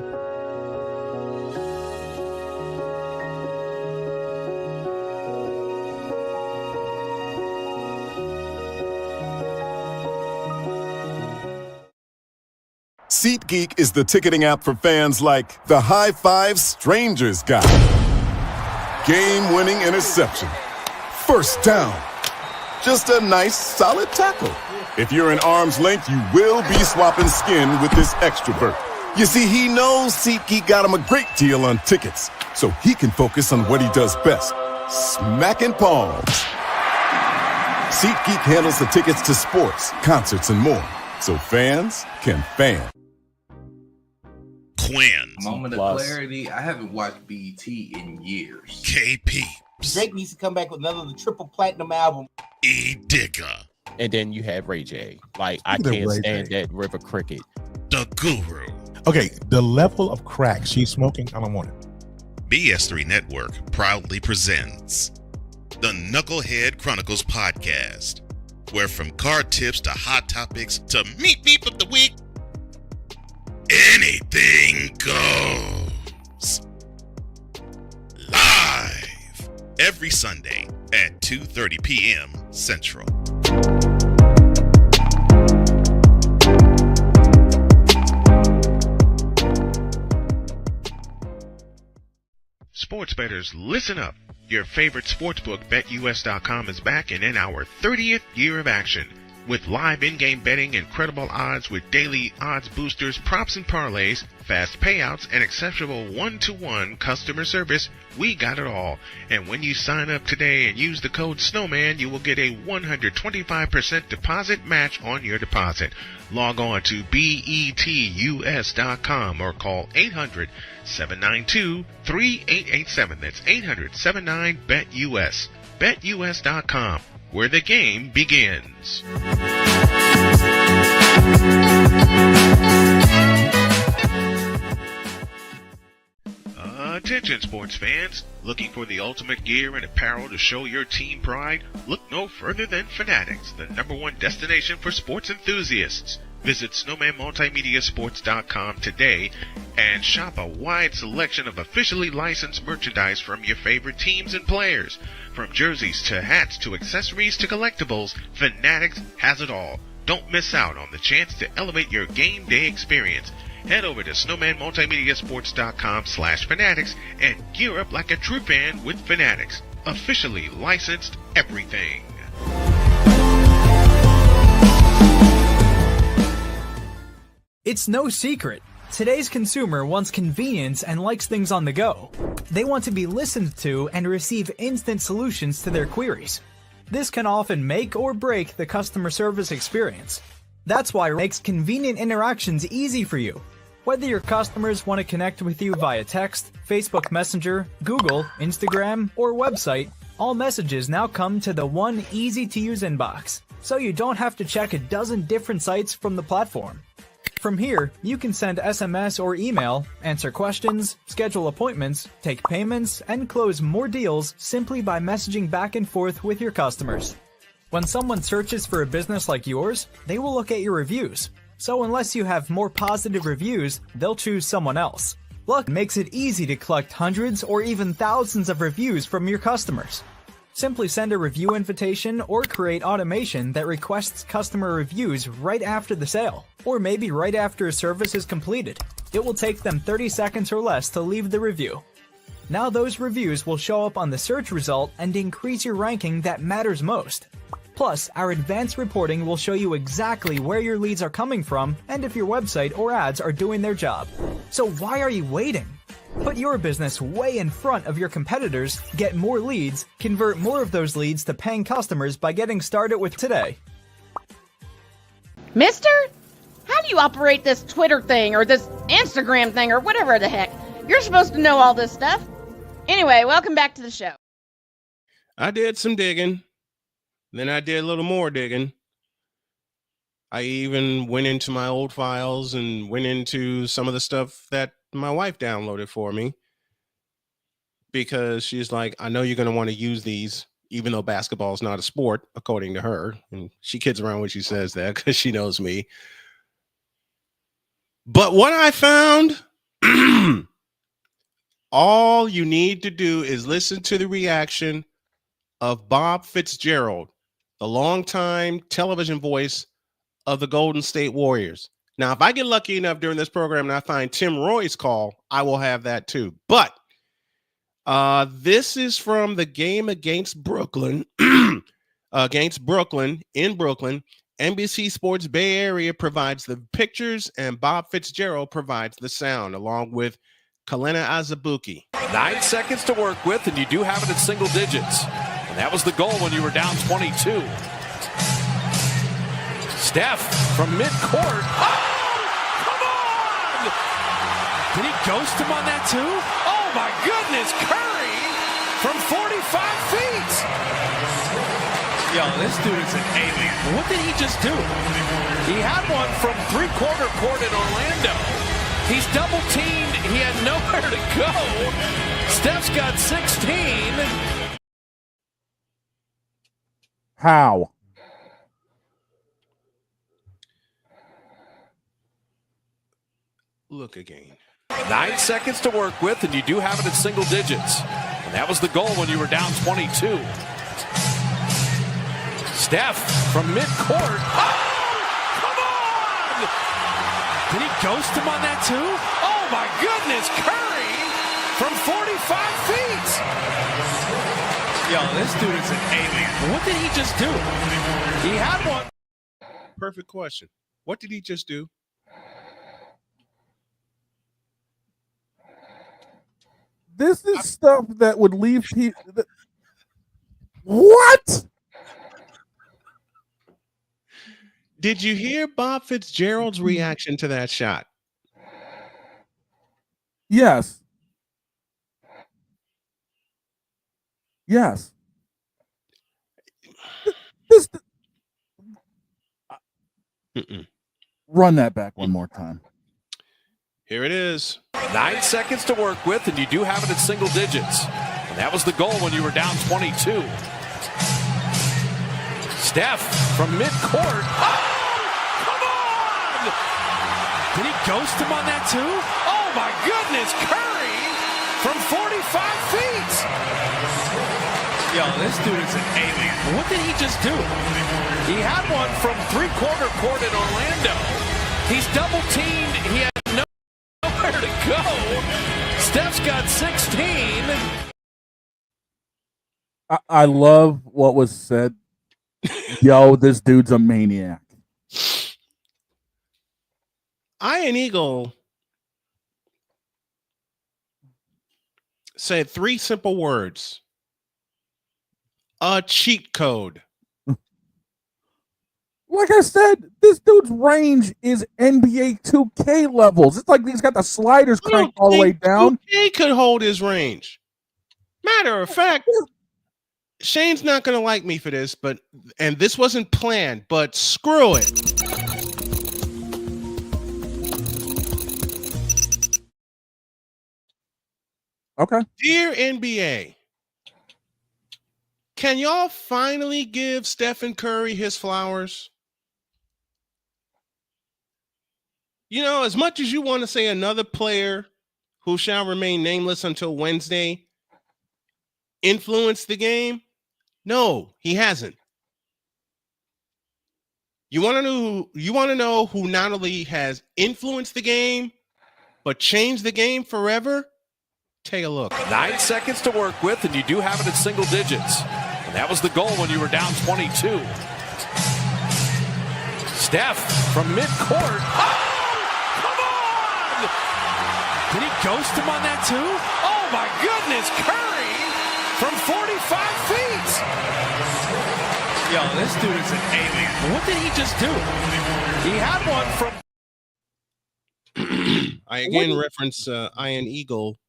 S11: SeatGeek is the ticketing app for fans like the High Five Strangers guy. Game-winning interception. First down. Just a nice, solid tackle. If you're in arm's length, you will be swapping skin with this extrovert. You see, he knows SeatGeek got him a great deal on tickets, so he can focus on what he does best, smacking palms. SeatGeek handles the tickets to sports, concerts, and more, so fans can fan.
S12: Quinn. Moment of clarity. I haven't watched BT in years.
S13: KP. Drake needs to come back with another triple platinum album.
S14: E Digger. And then you have Ray J. Like, I can't stand that River Cricket.
S23: The Guru. Okay, the level of crack she's smoking, I don't want it.
S24: BS3 Network proudly presents the Knucklehead Chronicles podcast, where from card tips to hot topics to meep of the week, anything goes. Live every Sunday at 2:30 p.m. Central.
S6: Sports bettors, listen up. Your favorite sportsbook, BetUS.com, is back and in our 30th year of action. With live in-game betting, incredible odds with daily odds boosters, props and parlays, fast payouts, and exceptional one-to-one customer service, we got it all. And when you sign up today and use the code Snowman, you will get a 125% deposit match on your deposit. Log on to BETUS.com or call 800-792-3887. That's 800-79-BET-US. BetUS.com, where the game begins. Attention sports fans, looking for the ultimate gear and apparel to show your team pride? Look no further than Fanatics, the #1 destination for sports enthusiasts. Visit snowmanmultimediasports.com today and shop a wide selection of officially licensed merchandise from your favorite teams and players. From jerseys to hats to accessories to collectibles, Fanatics has it all. Don't miss out on the chance to elevate your game day experience. Head over to snowmanmultimediasports.com/fanatics and gear up like a true fan with Fanatics. Officially licensed everything.
S25: It's no secret. Today's consumer wants convenience and likes things on the go. They want to be listened to and receive instant solutions to their queries. This can often make or break the customer service experience. That's why it makes convenient interactions easy for you. Whether your customers want to connect with you via text, Facebook Messenger, Google, Instagram, or website, all messages now come to the one easy-to-use inbox, so you don't have to check a dozen different sites from the platform. From here, you can send SMS or email, answer questions, schedule appointments, take payments, and close more deals simply by messaging back and forth with your customers. When someone searches for a business like yours, they will look at your reviews. So unless you have more positive reviews, they'll choose someone else. Luck makes it easy to collect hundreds or even thousands of reviews from your customers. Simply send a review invitation or create automation that requests customer reviews right after the sale, or maybe right after a service is completed. It will take them 30 seconds or less to leave the review. Now those reviews will show up on the search result and increase your ranking that matters most. Plus, our advanced reporting will show you exactly where your leads are coming from and if your website or ads are doing their job. So why are you waiting? Put your business way in front of your competitors, get more leads, convert more of those leads to paying customers by getting started with today.
S4: Mister? How do you operate this Twitter thing or this Instagram thing or whatever the heck? You're supposed to know all this stuff. Anyway, welcome back to the show.
S1: I did some digging. Then I did a little more digging. I even went into my old files and went into some of the stuff that my wife downloaded for me, because she's like, I know you're going to want to use these, even though basketball is not a sport, according to her. And she kids around when she says that because she knows me. But what I found, all you need to do is listen to the reaction of Bob Fitzgerald, the longtime television voice of the Golden State Warriors. Now, if I get lucky enough during this program and I find Tim Roy's call, I will have that too. But this is from the game against Brooklyn, in Brooklyn. NBC Sports Bay Area provides the pictures, and Bob Fitzgerald provides the sound, along with Kalena Azubuike.
S2: 9 seconds to work with, and you do have it in single digits. And that was the goal when you were down 22. Steph from midcourt. Oh, come on! Did he ghost him on that too? Oh my goodness, Curry from 45 feet. Yo, this dude is an alien. What did he just do? He had one from three-quarter court in Orlando. He's double teamed. He had nowhere to go. Steph's got 16.
S8: How?
S1: Look again.
S2: 9 seconds to work with, and you do have it in single digits. And that was the goal when you were down 22. Steph from midcourt. Oh, come on! Did he ghost him on that too? Oh my goodness, Curry from 45 feet. Yo, this dude is an alien. What did he just do? He had one.
S1: Perfect question. What did he just do?
S8: This is stuff that would leave people. What?
S1: Did you hear Bob Fitzgerald's reaction to that shot?
S8: Yes. Yes. This. Run that back one more time.
S1: Here it is.
S2: 9 seconds to work with, and you do have it in single digits. And that was the goal when you were down 22. Steph from midcourt. Oh, come on! Did he ghost him on that too? Oh my goodness, Curry from 45 feet. Yo, this dude is an alien. What did he just do? He had one from three-quarter court in Orlando. He's double teamed. He had nowhere to go. Steph's got 16.
S8: I love what was said. Yo, this dude's a maniac.
S1: Iron Eagle said 3 simple words. A cheat code.
S8: Like I said, this dude's range is NBA 2K levels. It's like he's got the sliders cranked all the way down.
S1: He could hold his range. Matter of fact, Shane's not going to like me for this, and this wasn't planned, but screw it.
S8: Okay.
S1: Dear NBA, can y'all finally give Stephen Curry his flowers? You know, as much as you want to say another player who shall remain nameless until Wednesday influenced the game, no, he hasn't. You want to know who not only has influenced the game but changed the game forever? Take a look.
S2: 9 seconds to work with, and you do have it in single digits. And that was the goal when you were down 22. Steph from midcourt. Oh, come on! Did he ghost him on that too? Oh my goodness, Curry from 45 feet. Yo, this dude is an alien. What did he just do? He had one from...
S1: I again reference Iron Eagle.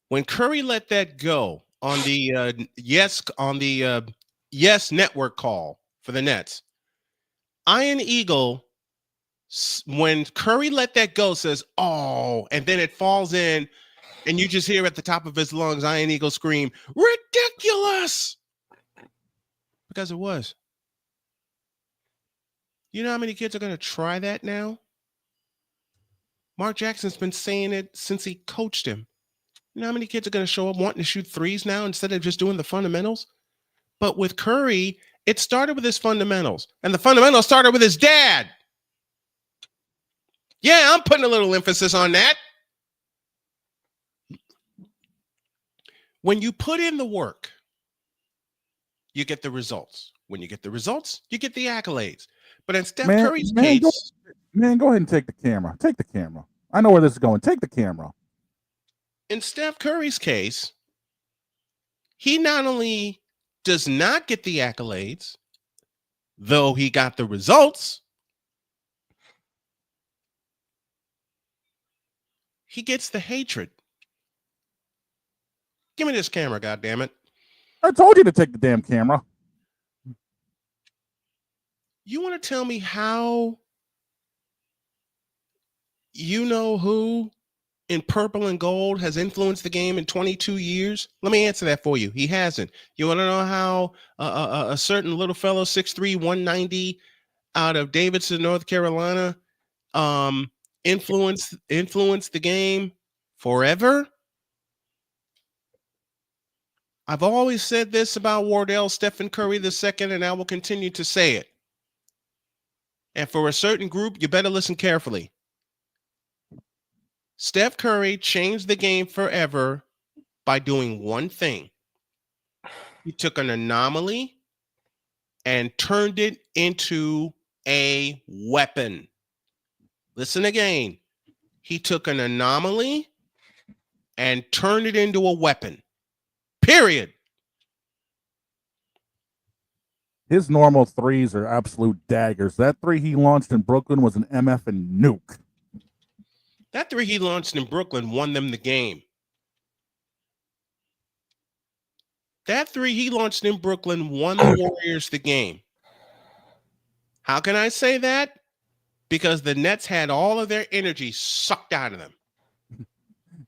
S1: When Curry let that go on the Yes Network call for the Nets, Iron Eagle, when Curry let that go, says, "Oh," and then it falls in, and you just hear at the top of his lungs, Iron Eagle scream, "Ridiculous!" Because it was. You know how many kids are going to try that now? Mark Jackson's been saying it since he coached him. You know how many kids are going to show up wanting to shoot threes now instead of just doing the fundamentals? But with Curry, it started with his fundamentals. And the fundamentals started with his dad. Yeah, I'm putting a little emphasis on that. When you put in the work, you get the results. When you get the results, you get the accolades. But in Steph Curry's case...
S8: Go ahead and take the camera. Take the camera. I know where this is going. Take the camera.
S1: In Steph Curry's case, he not only does not get the accolades, though he got the results, he gets the hatred. Give me this camera, goddammit.
S8: I told you to take the damn camera.
S1: You want to tell me how you know who in purple and gold has influenced the game in 22 years? Let me answer that for you. He hasn't. You want to know how a certain little fellow, 6'3", 190, out of Davidson, North Carolina, influenced the game forever? I've always said this about Wardell Stephen Curry II, and I will continue to say it. And for a certain group, you better listen carefully. Steph Curry changed the game forever by doing one thing. He took an anomaly and turned it into a weapon. Listen again. He took an anomaly and turned it into a weapon. Period.
S8: His normal threes are absolute daggers. That three he launched in Brooklyn was an MF and nuke.
S1: That three he launched in Brooklyn won them the game. That three he launched in Brooklyn won the Warriors the game. How can I say that? Because the Nets had all of their energy sucked out of them.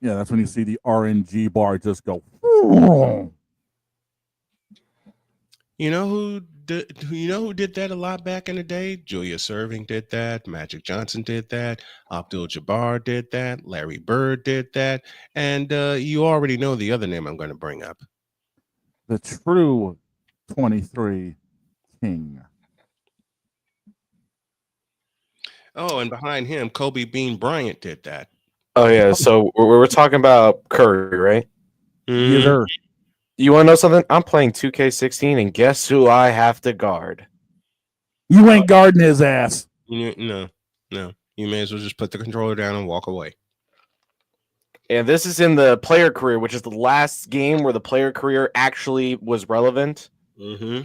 S8: Yeah, that's when you see the RNG bar just go.
S1: You know who did that a lot back in the day? Julius Erving did that. Magic Johnson did that. Abdul-Jabbar did that. Larry Bird did that. And you already know the other name I'm going to bring up.
S8: The true 23 king.
S1: Oh, and behind him, Kobe Bean Bryant did that.
S9: Oh, yeah. So we're talking about Curry, right?
S8: Yes, sir.
S9: You want to know something? I'm playing 2K16, and guess who I have to guard?
S8: You ain't guarding his ass.
S1: No. You may as well just put the controller down and walk away.
S9: And this is in the player career, which is the last game where the player career actually was relevant.
S1: Mm-hmm.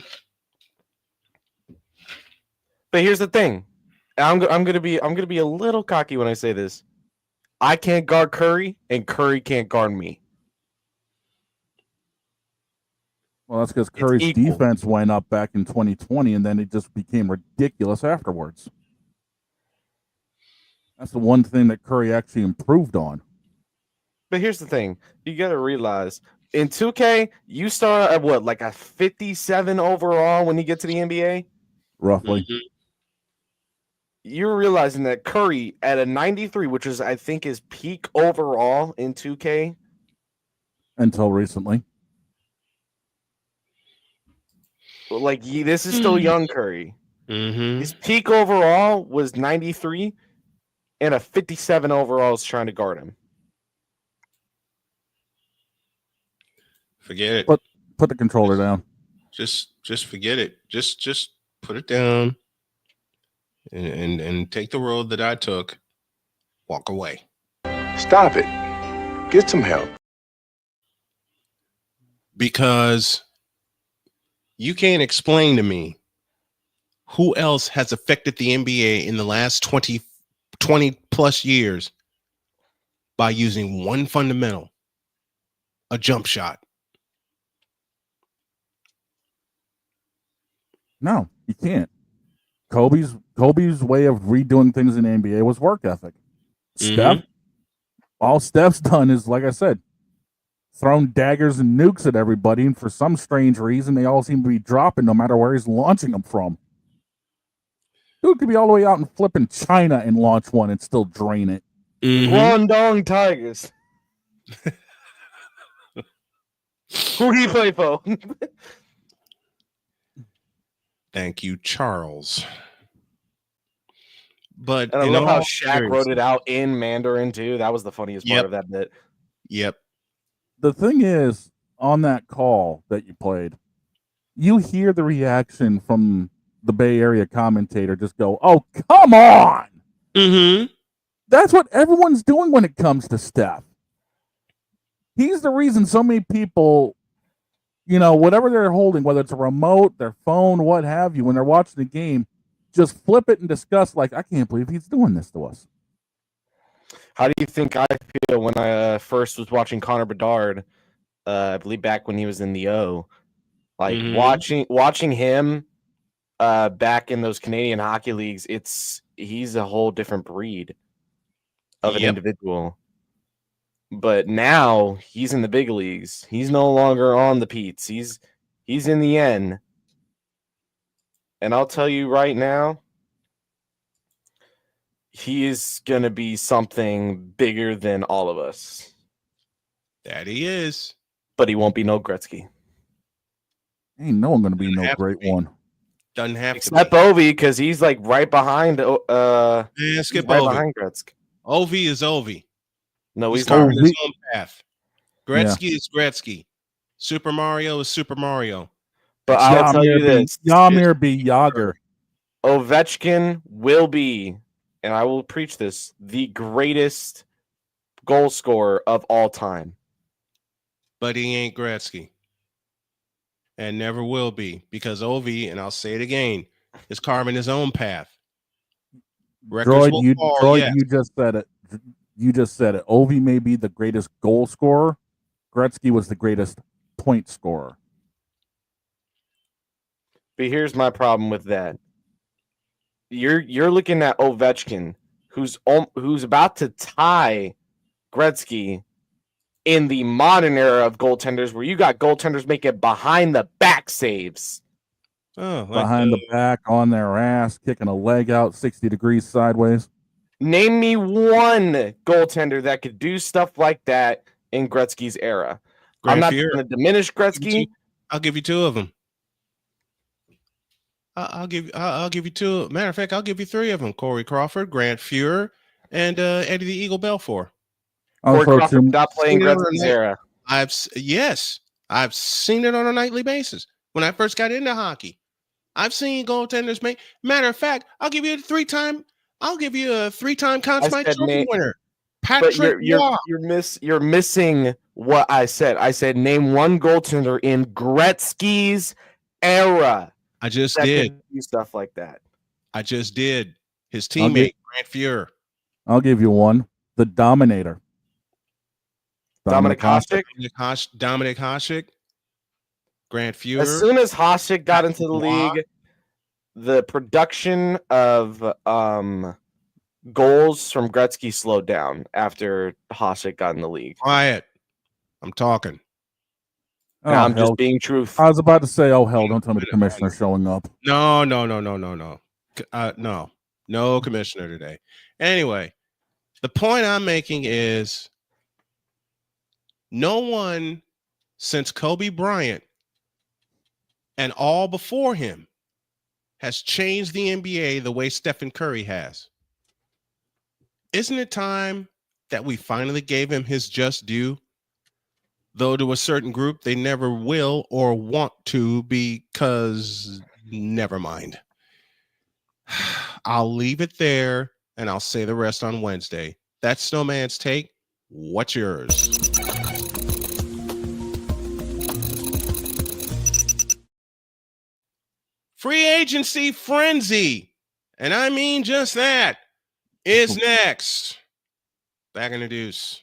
S9: But here's the thing. I'm gonna be a little cocky when I say this. I can't guard Curry, and Curry can't guard me.
S8: Well, that's because Curry's defense went up back in 2020, and then it just became ridiculous afterwards. That's the one thing that Curry actually improved on.
S9: But here's the thing: you got to realize in 2K, you start at what, like a 57 overall when you get to the NBA.
S8: Roughly.
S1: Mm-hmm.
S9: You're realizing that Curry at a 93, which is I think is peak overall in 2K
S8: until recently.
S9: Like this is still young Curry.
S1: Mm-hmm.
S9: His peak overall was 93, and a 57 overall is trying to guard him.
S1: Forget it.
S8: Put the controller down.
S1: Just forget it. Just put it down and take the road that I took. Walk away.
S11: Stop it. Get some help.
S1: Because you can't explain to me who else has affected the NBA in the last 20 plus years by using one fundamental, a jump shot.
S8: No, you can't. Kobe's way of redoing things in the NBA was work ethic. Steph, all Steph's done is, like I said, thrown daggers and nukes at everybody, and for some strange reason, they all seem to be dropping no matter where he's launching them from. Dude could be all the way out in flipping China and launch one and still drain it.
S9: Guangdong Tigers. Who he play for?
S1: Thank you, Charles. But
S9: and I love how Shaq wrote it out in Mandarin too. That was the funniest part of that bit.
S1: Yep.
S8: The thing is, on that call that you played, you hear the reaction from the Bay Area commentator just go, "Oh, come on!"
S1: Mm-hmm.
S8: That's what everyone's doing when it comes to Steph. He's the reason so many people, whatever they're holding, whether it's a remote, their phone, what have you, when they're watching the game, just flip it and discuss like, I can't believe he's doing this to us.
S9: How do you think I feel when I first was watching Connor Bedard? I believe back when he was in the O, like watching him back in those Canadian hockey leagues. He's a whole different breed of an individual. But now he's in the big leagues. He's no longer on the Pete's. He's in the N. And I'll tell you right now, he is going to be something bigger than all of us.
S1: That he is.
S9: But he won't be no Gretzky.
S8: Ain't no one going to be no great one.
S1: Doesn't have
S9: Except
S1: to be.
S9: Ovi, because he's like right behind
S1: skip
S9: right
S1: Ovi.
S9: behind Gretzky.
S1: Ovi is Ovi.
S9: No,
S1: he's
S9: he's
S1: carving
S9: not.
S1: his own path. Gretzky is Gretzky. Super Mario is Super Mario.
S9: But I'll tell you this.
S8: Yamir be Yager.
S9: Ovechkin will be, and I will preach this, the greatest goal scorer of all time.
S1: But he ain't Gretzky. And never will be. Because Ovi, and I'll say it again, is carving his own path.
S8: Droid, you just said it. You just said it. Ovi may be the greatest goal scorer. Gretzky was the greatest point scorer.
S9: But here's my problem with that. You're looking at Ovechkin, who's about to tie Gretzky in the modern era of goaltenders, where you got goaltenders making behind the back saves.
S1: Oh,
S8: behind the back, on their ass, kicking a leg out 60 degrees sideways.
S9: Name me one goaltender that could do stuff like that in Gretzky's era. I'm not going to diminish Gretzky.
S1: I'll give you two of them. I'll give you two. Matter of fact, I'll give you three of them: Corey Crawford, Grant Fuhrer, and Eddie the Eagle Belfour.
S9: Corey Crawford not playing Gretzky's era.
S1: I've seen it on a nightly basis. When I first got into hockey, I've seen goaltenders make. Matter of fact, I'll give you a three-time Conn Smythe Trophy winner, Patrick.
S9: But you're missing what I said. I said name one goaltender in Gretzky's era.
S1: I just did
S9: do stuff like that.
S1: I just did. His teammate Grant Fuhrer.
S8: I'll give you one. The Dominator.
S9: Dominic Hasek.
S1: Dominic Hasek. Grant Fuhrer.
S9: As soon as Hasek got into the league, the production of goals from Gretzky slowed down after Hasek got in the league.
S1: Quiet. I'm talking.
S8: Oh,
S9: I'm
S8: hell.
S9: just being truthful.
S8: I was about to say, oh, hell, don't tell me the commissioner's showing up.
S1: No. No commissioner today. Anyway, the point I'm making is no one since Kobe Bryant and all before him has changed the NBA the way Stephen Curry has. Isn't it time that we finally gave him his just due? Though to a certain group, they never will or want to because never mind. I'll leave it there and I'll say the rest on Wednesday. That's Snowman's take. What's yours? Free agency frenzy, and I mean just that, is next. Back in the deuce.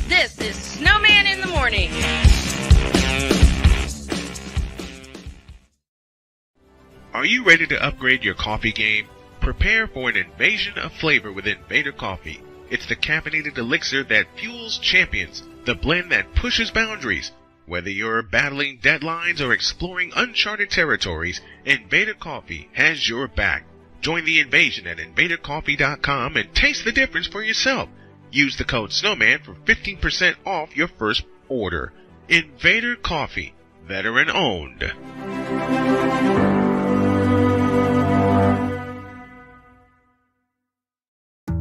S4: This is Snowman in the morning.
S6: Are you ready to upgrade your coffee game? Prepare for an invasion of flavor with Invader Coffee. It's the caffeinated elixir that fuels champions, the blend that pushes boundaries. Whether you're battling deadlines or exploring uncharted territories, Invader Coffee has your back. Join the invasion at invadercoffee.com and taste the difference for yourself. Use the code Snowman for 15% off your first order. Invader Coffee, veteran owned.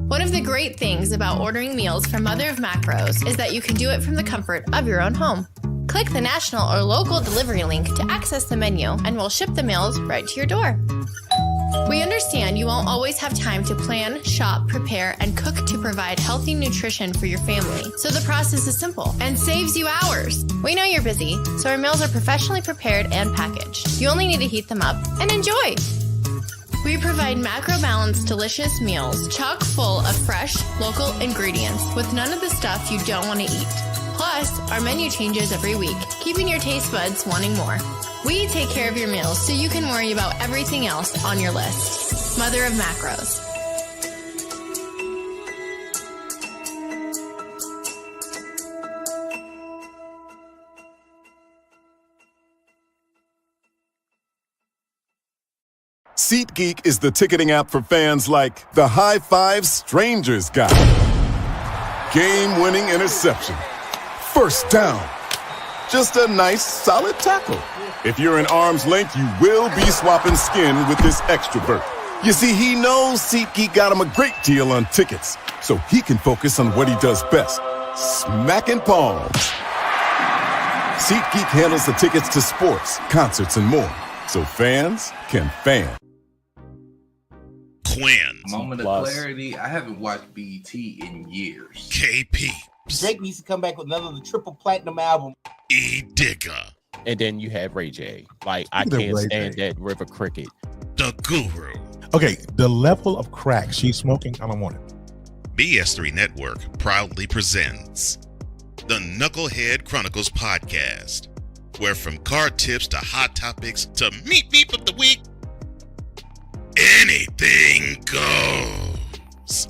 S3: One of the great things about ordering meals from Mother of Macros is that you can do it from the comfort of your own home. Click the national or local delivery link to access the menu, and we'll ship the meals right to your door. We understand you won't always have time to plan, shop, prepare, and cook to provide healthy nutrition for your family, so the process is simple and saves you hours. We know you're busy, so our meals are professionally prepared and packaged. You only need to heat them up and enjoy. We provide macro-balanced, delicious meals chock full of fresh, local ingredients with none of the stuff you don't want to eat. Plus, our menu changes every week, keeping your taste buds wanting more. We take care of your meals so you can worry about everything else on your list. Mother of Macros.
S11: SeatGeek is the ticketing app for fans like the High Five Strangers guy. Game-winning interception. First down. Just a nice, solid tackle. If you're in arm's length, you will be swapping skin with this extrovert. You see, he knows SeatGeek got him a great deal on tickets, so he can focus on what he does best, smacking palms. SeatGeek handles the tickets to sports, concerts, and more, so fans can fan.
S24: Quinn.
S12: Moment of clarity. I haven't watched BT in years.
S24: KP.
S13: Drake needs to come back with another triple platinum album.
S24: E Digger.
S14: And then you have Ray J. Like, I can't stand that River Cricket.
S24: The Guru.
S23: Okay, the level of crack she's smoking, I don't want it.
S24: BS3 Network proudly presents the Knucklehead Chronicles podcast, where from card tips to hot topics to meep of the week, anything goes.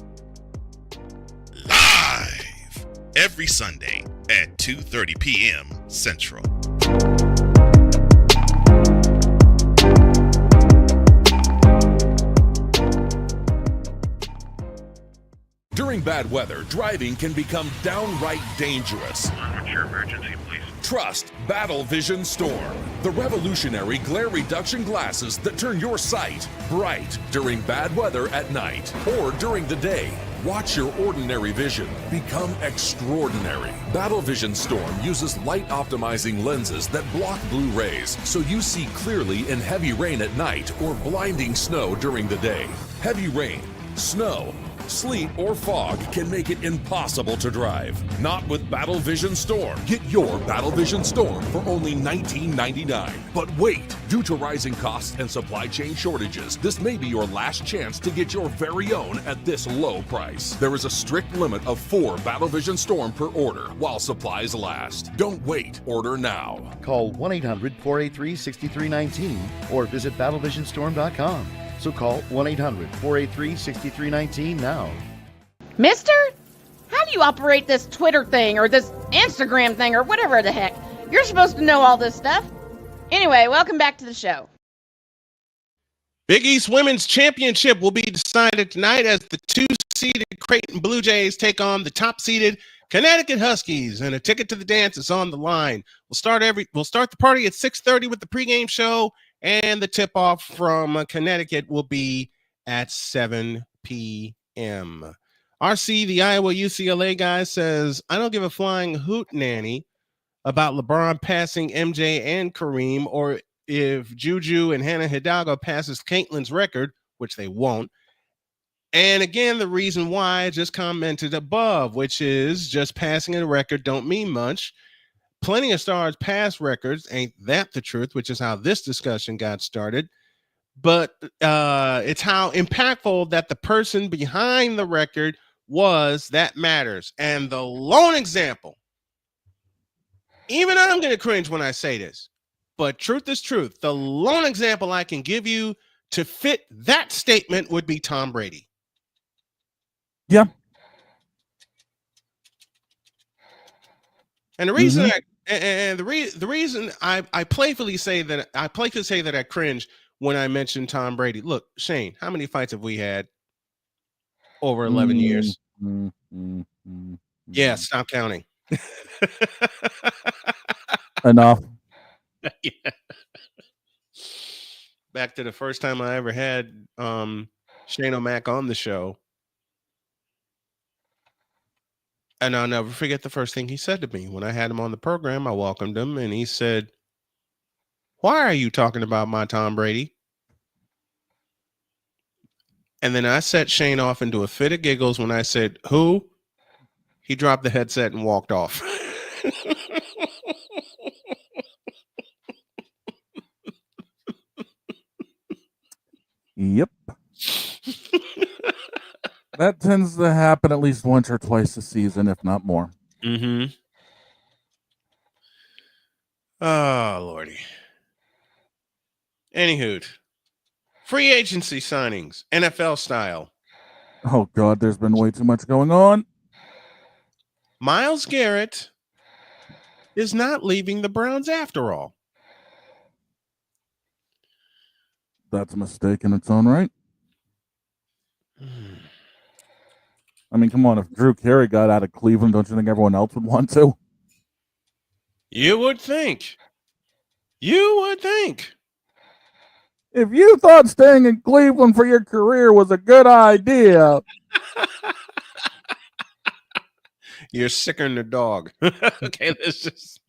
S24: Live every Sunday at 2:30 p.m. Central.
S2: During bad weather, driving can become downright dangerous.
S6: What's your emergency, please?
S2: Trust Battle Vision Storm, the revolutionary glare reduction glasses that turn your sight bright during bad weather at night or during the day. Watch your ordinary vision become extraordinary. Battle Vision Storm uses light optimizing lenses that block blue rays so you see clearly in heavy rain at night or blinding snow during the day. Heavy rain, snow,
S5: Sleet or fog can make it impossible to drive. Not with Battle Vision Storm. Get your Battle Vision Storm for only $19.99. But wait, due to rising costs and supply chain shortages, this may be your last chance to get your very own at this low price. There is a strict limit of 4 Battle Vision Storm per order while supplies last. Don't wait, order now.
S7: Call 1-800-483-6319 or visit battlevisionstorm.com. So call 1-800-483-6319 now.
S4: Mister? How do you operate this Twitter thing or this Instagram thing or whatever the heck? You're supposed to know all this stuff. Anyway, welcome back to the show.
S1: Big East Women's Championship will be decided tonight as the 2-seeded Creighton Blue Jays take on the top-seeded Connecticut Huskies, and a ticket to the dance is on the line. We'll start the party at 6:30 with the pregame show, and the tip-off from Connecticut will be at 7 p.m. RC, the Iowa UCLA guy, says, I don't give a flying hoot nanny about LeBron passing MJ and Kareem, or if Juju and Hannah Hidalgo passes Caitlin's record, which they won't. And again, the reason why I just commented above, which is just passing a record don't mean much. Plenty of stars pass records. Ain't that the truth? Which is how this discussion got started. But it's how impactful that the person behind the record was that matters. And the lone example, even I'm going to cringe when I say this, but truth is truth. The lone example I can give you to fit that statement would be Tom Brady.
S8: Yeah.
S1: And the reason the reason I playfully say that I cringe when I mention Tom Brady. Look, Shane, how many fights have we had over 11 years? Yeah, stop counting.
S8: Enough.
S1: Yeah. Back to the first time I ever had Shane O'Mac on the show. And I'll never forget the first thing he said to me. When I had him on the program, I welcomed him, and he said, why are you talking about my Tom Brady? And then I set Shane off into a fit of giggles when I said, who? He dropped the headset and walked off.
S8: Yep. That tends to happen at least once or twice a season, if not more.
S1: Mm-hmm. Oh, Lordy. Anywho, free agency signings, NFL style.
S8: Oh, God, there's been way too much going on.
S1: Myles Garrett is not leaving the Browns after all.
S8: That's a mistake in its own right. I mean, come on. If Drew Carey got out of Cleveland, don't you think everyone else would want to?
S1: You would think. You would think.
S8: If you thought staying in Cleveland for your career was a good idea.
S1: You're sicker than a dog. Okay, let's just.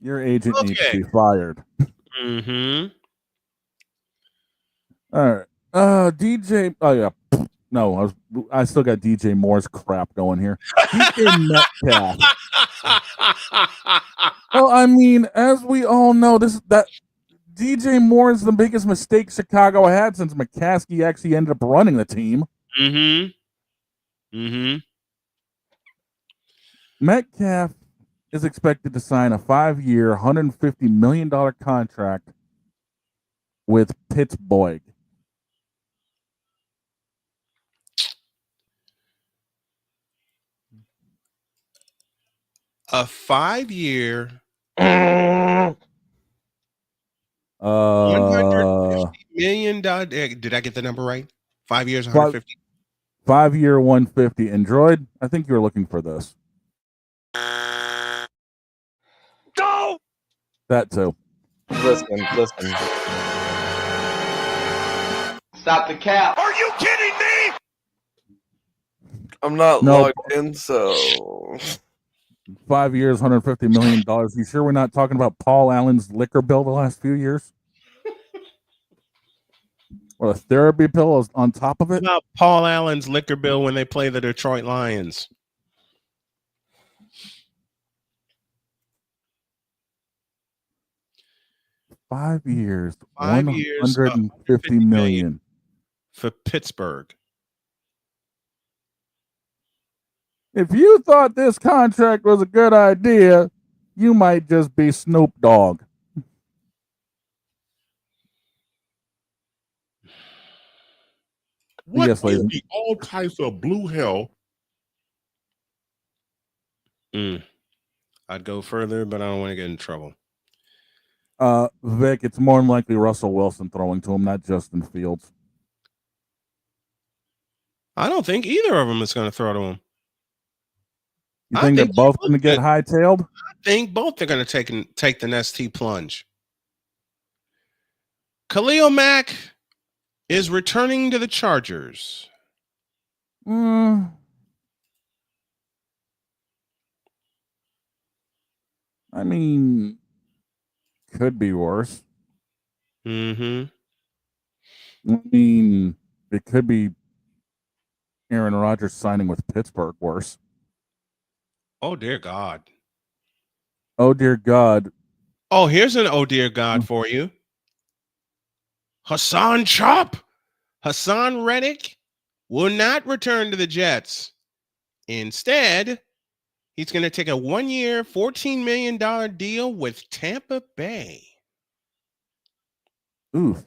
S8: Your agent needs to be fired.
S1: Mm-hmm.
S8: All right. DJ. Oh, yeah. No, I still got DJ Moore's crap going here. DJ Metcalf. Well, I mean, as we all know, that DJ Moore is the biggest mistake Chicago had since McCaskey actually ended up running the team.
S1: Mm-hmm. Mm-hmm.
S8: Metcalf is expected to sign a 5-year, $150 million contract with Pittsburgh.
S1: A 5-year, $150 million. Did I get the number right? 5 years, 150.
S8: 5-year, 150. And Droid, I think you were looking for this.
S1: Go.
S8: That too.
S9: Listen.
S12: Stop the cap.
S1: Are you kidding me?
S9: I'm not
S8: No.
S9: logged in, so
S8: 5 years, $150 million. You sure we're not talking about Paul Allen's liquor bill the last few years? Or a therapy pill is on top of
S1: What
S8: it?
S1: about Paul Allen's liquor bill when they play the Detroit Lions?
S8: Five years,
S1: 5 years,
S8: 150 million
S1: for Pittsburgh.
S8: If you thought this contract was a good idea, you might just be Snoop Dogg.
S23: What
S8: Yes, ladies.
S23: in the all types of blue hell?
S1: I'd go further, but I don't want to get in trouble.
S8: Vic, it's more than likely Russell Wilson throwing to him, not Justin Fields.
S1: I don't think either of them is going to throw to him.
S8: You think they're both going to get hightailed?
S1: I think both are going to take the ST plunge. Khalil Mack is returning to the Chargers.
S8: I mean, could be worse.
S1: Mm-hmm.
S8: I mean, it could be Aaron Rodgers signing with Pittsburgh worse.
S1: Oh, dear God.
S8: Oh, dear God.
S1: Oh, here's an oh, dear God for you. Hassan Reddick will not return to the Jets. Instead, he's going to take a 1-year, $14 million deal with Tampa Bay.
S8: Oof.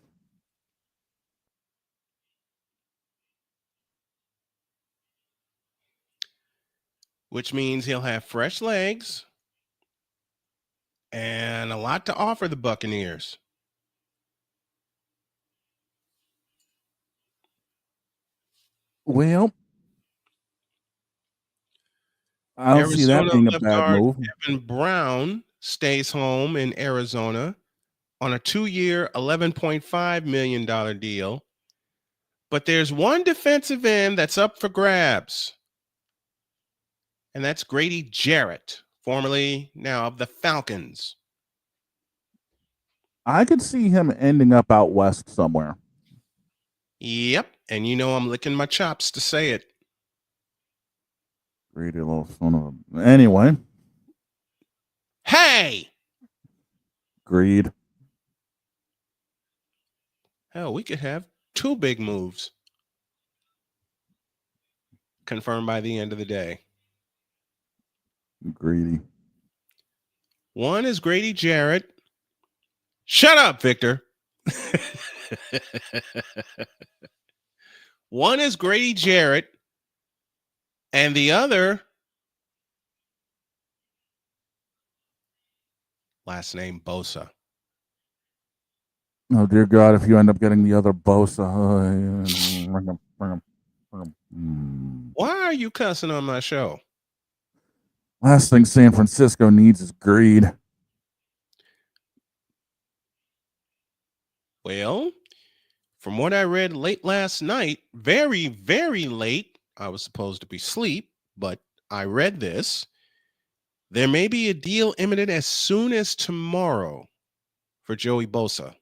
S1: Which means he'll have fresh legs and a lot to offer the Buccaneers.
S8: Well, I don't see that being a bad move.
S1: Kevin Brown stays home in Arizona on a 2-year, $11.5 million deal. But there's one defensive end that's up for grabs. And that's Grady Jarrett, formerly now of the Falcons.
S8: I could see him ending up out west somewhere.
S1: Yep. And you know I'm licking my chops to say it.
S8: Greedy little son of a... Anyway.
S1: Hey!
S8: Greed.
S1: Hell, we could have 2 big moves. Confirmed by the end of the day.
S8: Greedy.
S1: One is Grady Jarrett. Shut up, Victor. One is Grady Jarrett, and the other, last name Bosa.
S8: Oh, dear God, if you end up getting the other Bosa.
S1: Why are you cussing on my show?
S8: Last thing San Francisco needs is greed.
S1: Well, from what I read late last night, very, very late, I was supposed to be asleep, but I read this. There may be a deal imminent as soon as tomorrow for Joey Bosa.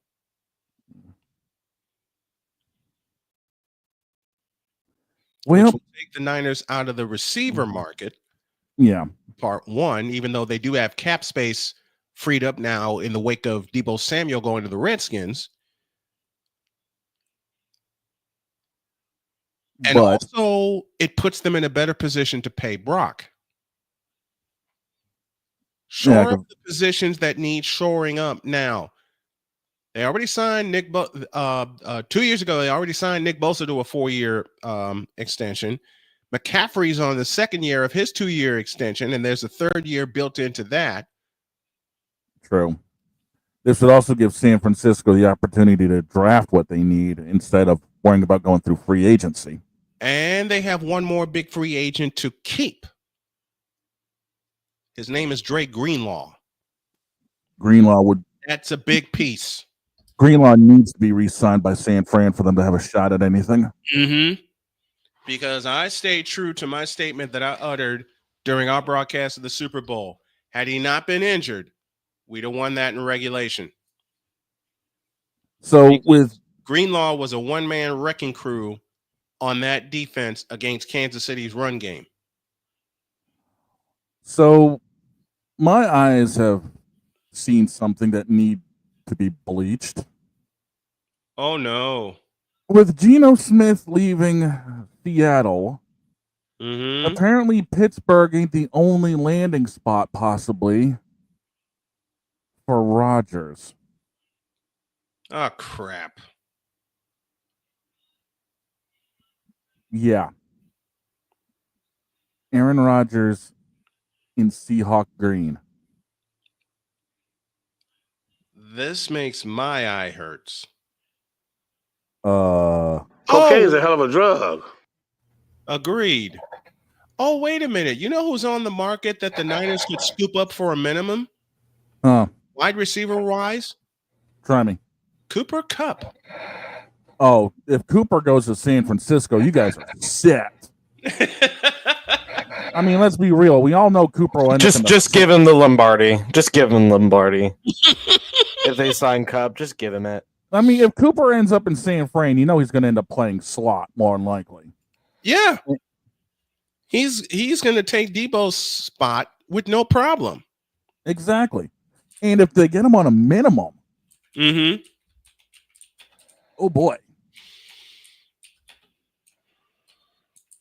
S8: Well,
S1: which will take the Niners out of the receiver market.
S8: Yeah.
S1: Part one, even though they do have cap space freed up now in the wake of Deebo Samuel going to the Redskins. And also, it puts them in a better position to pay Brock. Shore up the positions that need shoring up now. They already signed 2 years ago. They already signed Nick Bosa to a 4-year extension. McCaffrey's on the second year of his 2-year extension, and there's a third year built into that.
S8: True. This would also give San Francisco the opportunity to draft what they need instead of worrying about going through free agency.
S1: And they have one more big free agent to keep. His name is Dre Greenlaw. That's a big piece.
S8: Greenlaw needs to be re-signed by San Fran for them to have a shot at anything.
S1: Mm-hmm. Because I stayed true to my statement that I uttered during our broadcast of the Super Bowl. Had he not been injured, we'd have won that in regulation.
S8: So with
S1: Greenlaw was a one-man wrecking crew on that defense against Kansas City's run game.
S8: So my eyes have seen something that need to be bleached.
S1: Oh, no.
S8: With Geno Smith leaving Seattle,
S1: Mm-hmm.
S8: apparently Pittsburgh ain't the only landing spot possibly for Rodgers.
S1: Oh, crap.
S8: Yeah. Aaron Rodgers in Seahawk green.
S1: This makes my eye hurts.
S10: Cocaine's a hell of a drug.
S1: Agreed. Oh, wait a minute. You know who's on the market that the Niners could scoop up for a minimum? Wide receiver wise?
S8: Try me.
S1: Cooper Kupp.
S8: Oh, if Cooper goes to San Francisco, you guys are set. I mean, let's be real. We all know Cooper will end up in the
S9: Just give him the Lombardi. Just give him Lombardi. If they sign Cup, just give him it.
S8: I mean, if Cooper ends up in San Fran, you know he's going to end up playing slot more than likely.
S1: Yeah. He's going to take Debo's spot with no problem.
S8: Exactly. And if they get him on a minimum, oh boy.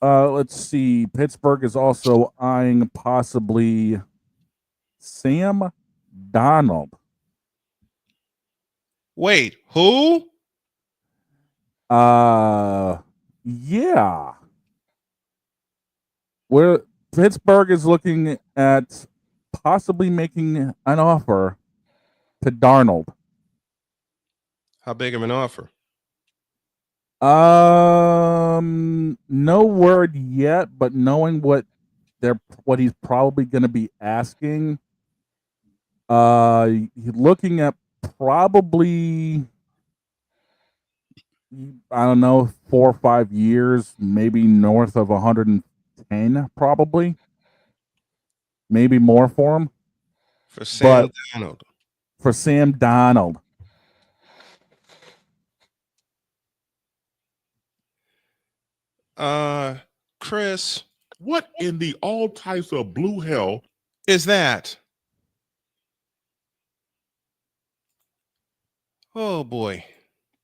S8: Let's see. Pittsburgh is also eyeing possibly Sam Darnold.
S1: Wait, who?
S8: Yeah. Where Pittsburgh is looking at possibly making an offer to Darnold.
S1: How big of an offer?
S8: No word yet, but knowing what he's probably going to be asking, he's looking at probably, I don't know, 4 or 5 years, maybe north of 110, probably, maybe more for him.
S1: For Sam Darnold.
S8: For Sam Darnold.
S1: Chris,
S5: what in the all types of blue hell
S1: is that? Oh boy.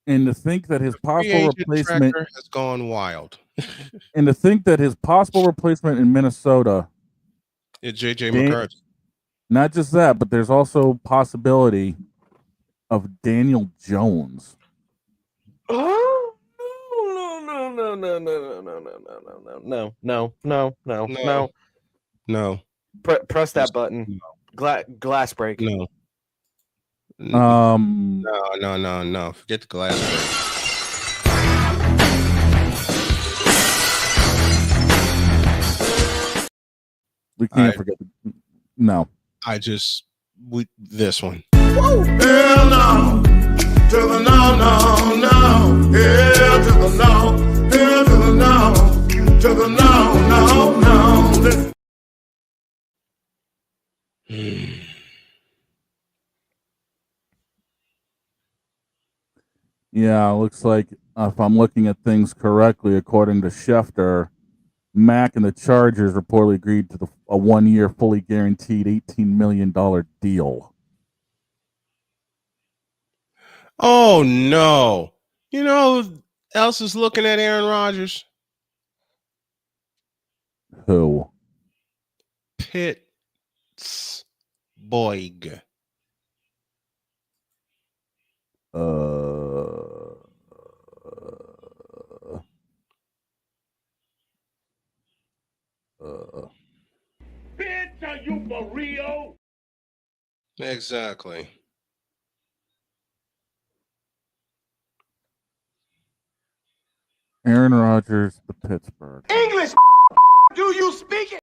S8: And to think that his possible replacement
S1: has gone wild.
S8: And to think that his possible replacement in Minnesota
S1: is JJ McCarthy.
S8: Not just that, but there's also possibility of Daniel Jones.
S9: Oh no. Press that button. Glass break.
S1: No.
S8: No.
S1: Forget the glass break.
S8: We can't forget. No.
S1: This one.
S11: Hell no. To the no, no, no. Hell to the no. Hell to the no. To the no, no, no.
S8: Yeah, looks like if I'm looking at things correctly, according to Schefter, Mac and the Chargers reportedly agreed to a 1-year, fully guaranteed $18 million deal.
S1: Oh no! You know who else is looking at Aaron Rodgers?
S8: Who?
S1: Pittsburgh.
S11: Bitch, are you for real?
S1: Exactly.
S8: Aaron Rodgers, the Pittsburgh.
S11: English, do you speak it?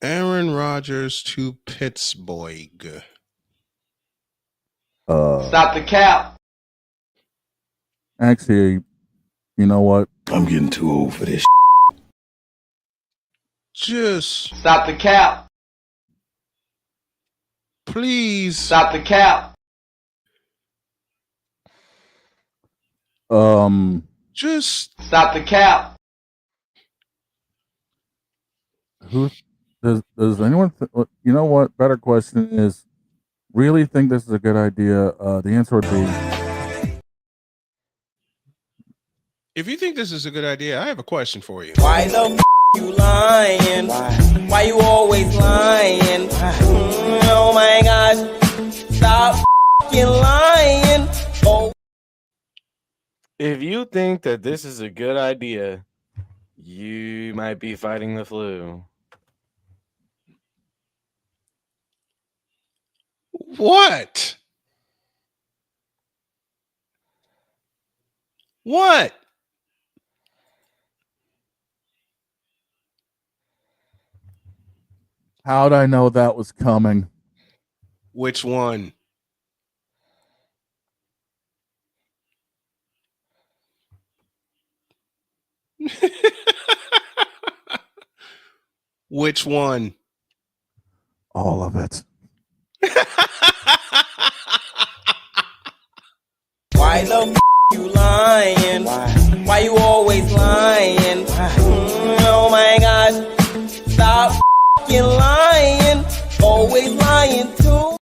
S1: Aaron Rodgers to Pittsburgh.
S13: Stop the cap.
S8: Actually, you know what?
S11: I'm getting too old for this.
S1: Just
S9: stop the cap.
S1: Please
S9: stop the cap.
S1: Just
S9: stop the cap.
S8: Who does anyone? You know what? Better question is, really think this is a good idea? The answer would be,
S1: if you think this is a good idea, I have a question for you.
S15: Why the you lying? Why you always lying? Oh my gosh, stop lying. Oh.
S9: If you think that this is a good idea, you might be fighting the flu.
S1: What? What?
S8: how'd I know that was coming?
S1: Which one? Which one?
S8: All of it.
S15: Why the you lying? Why you always lying? Oh my gosh, stop lying. Always lying too.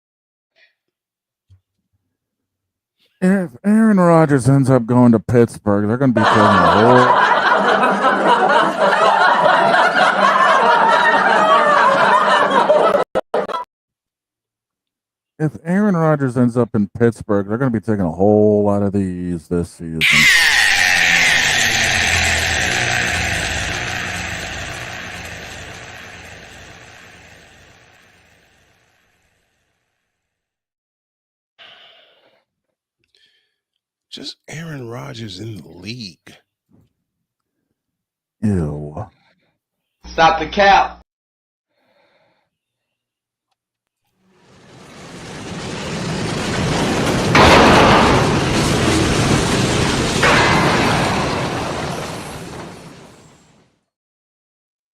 S8: If Aaron Rodgers ends up going to Pittsburgh, they're going to be taking a whole. If Aaron Rodgers ends up in Pittsburgh, they're going to be taking a whole lot of these this season.
S1: Just Aaron Rodgers in the league.
S8: Ew.
S9: Stop the cap.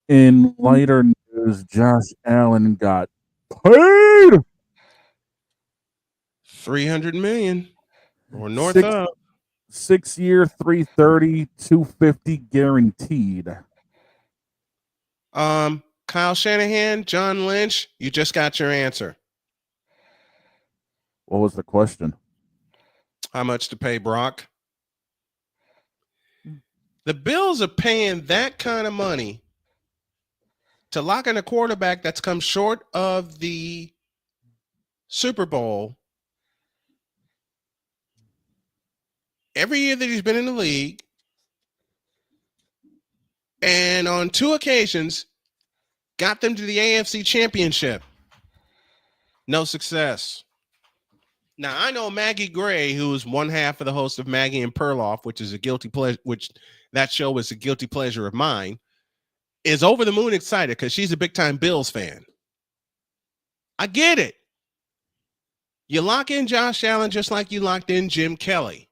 S8: In lighter news, Josh Allen got paid
S1: $300 million or north
S8: Six-
S1: of.
S8: 6 year, 330, 250 guaranteed.
S1: Kyle Shanahan, John Lynch, you just got your answer.
S8: What was the question?
S1: How much to pay Brock? The Bills are paying that kind of money to lock in a quarterback that's come short of the Super Bowl every year that he's been in the league. And on 2 occasions, got them to the AFC Championship. No success. Now, I know Maggie Gray, who is one half of the host of Maggie and Perloff, which is a guilty pleasure, which that show is a guilty pleasure of mine, is over the moon excited because she's a big-time Bills fan. I get it. You lock in Josh Allen just like you locked in Jim Kelly.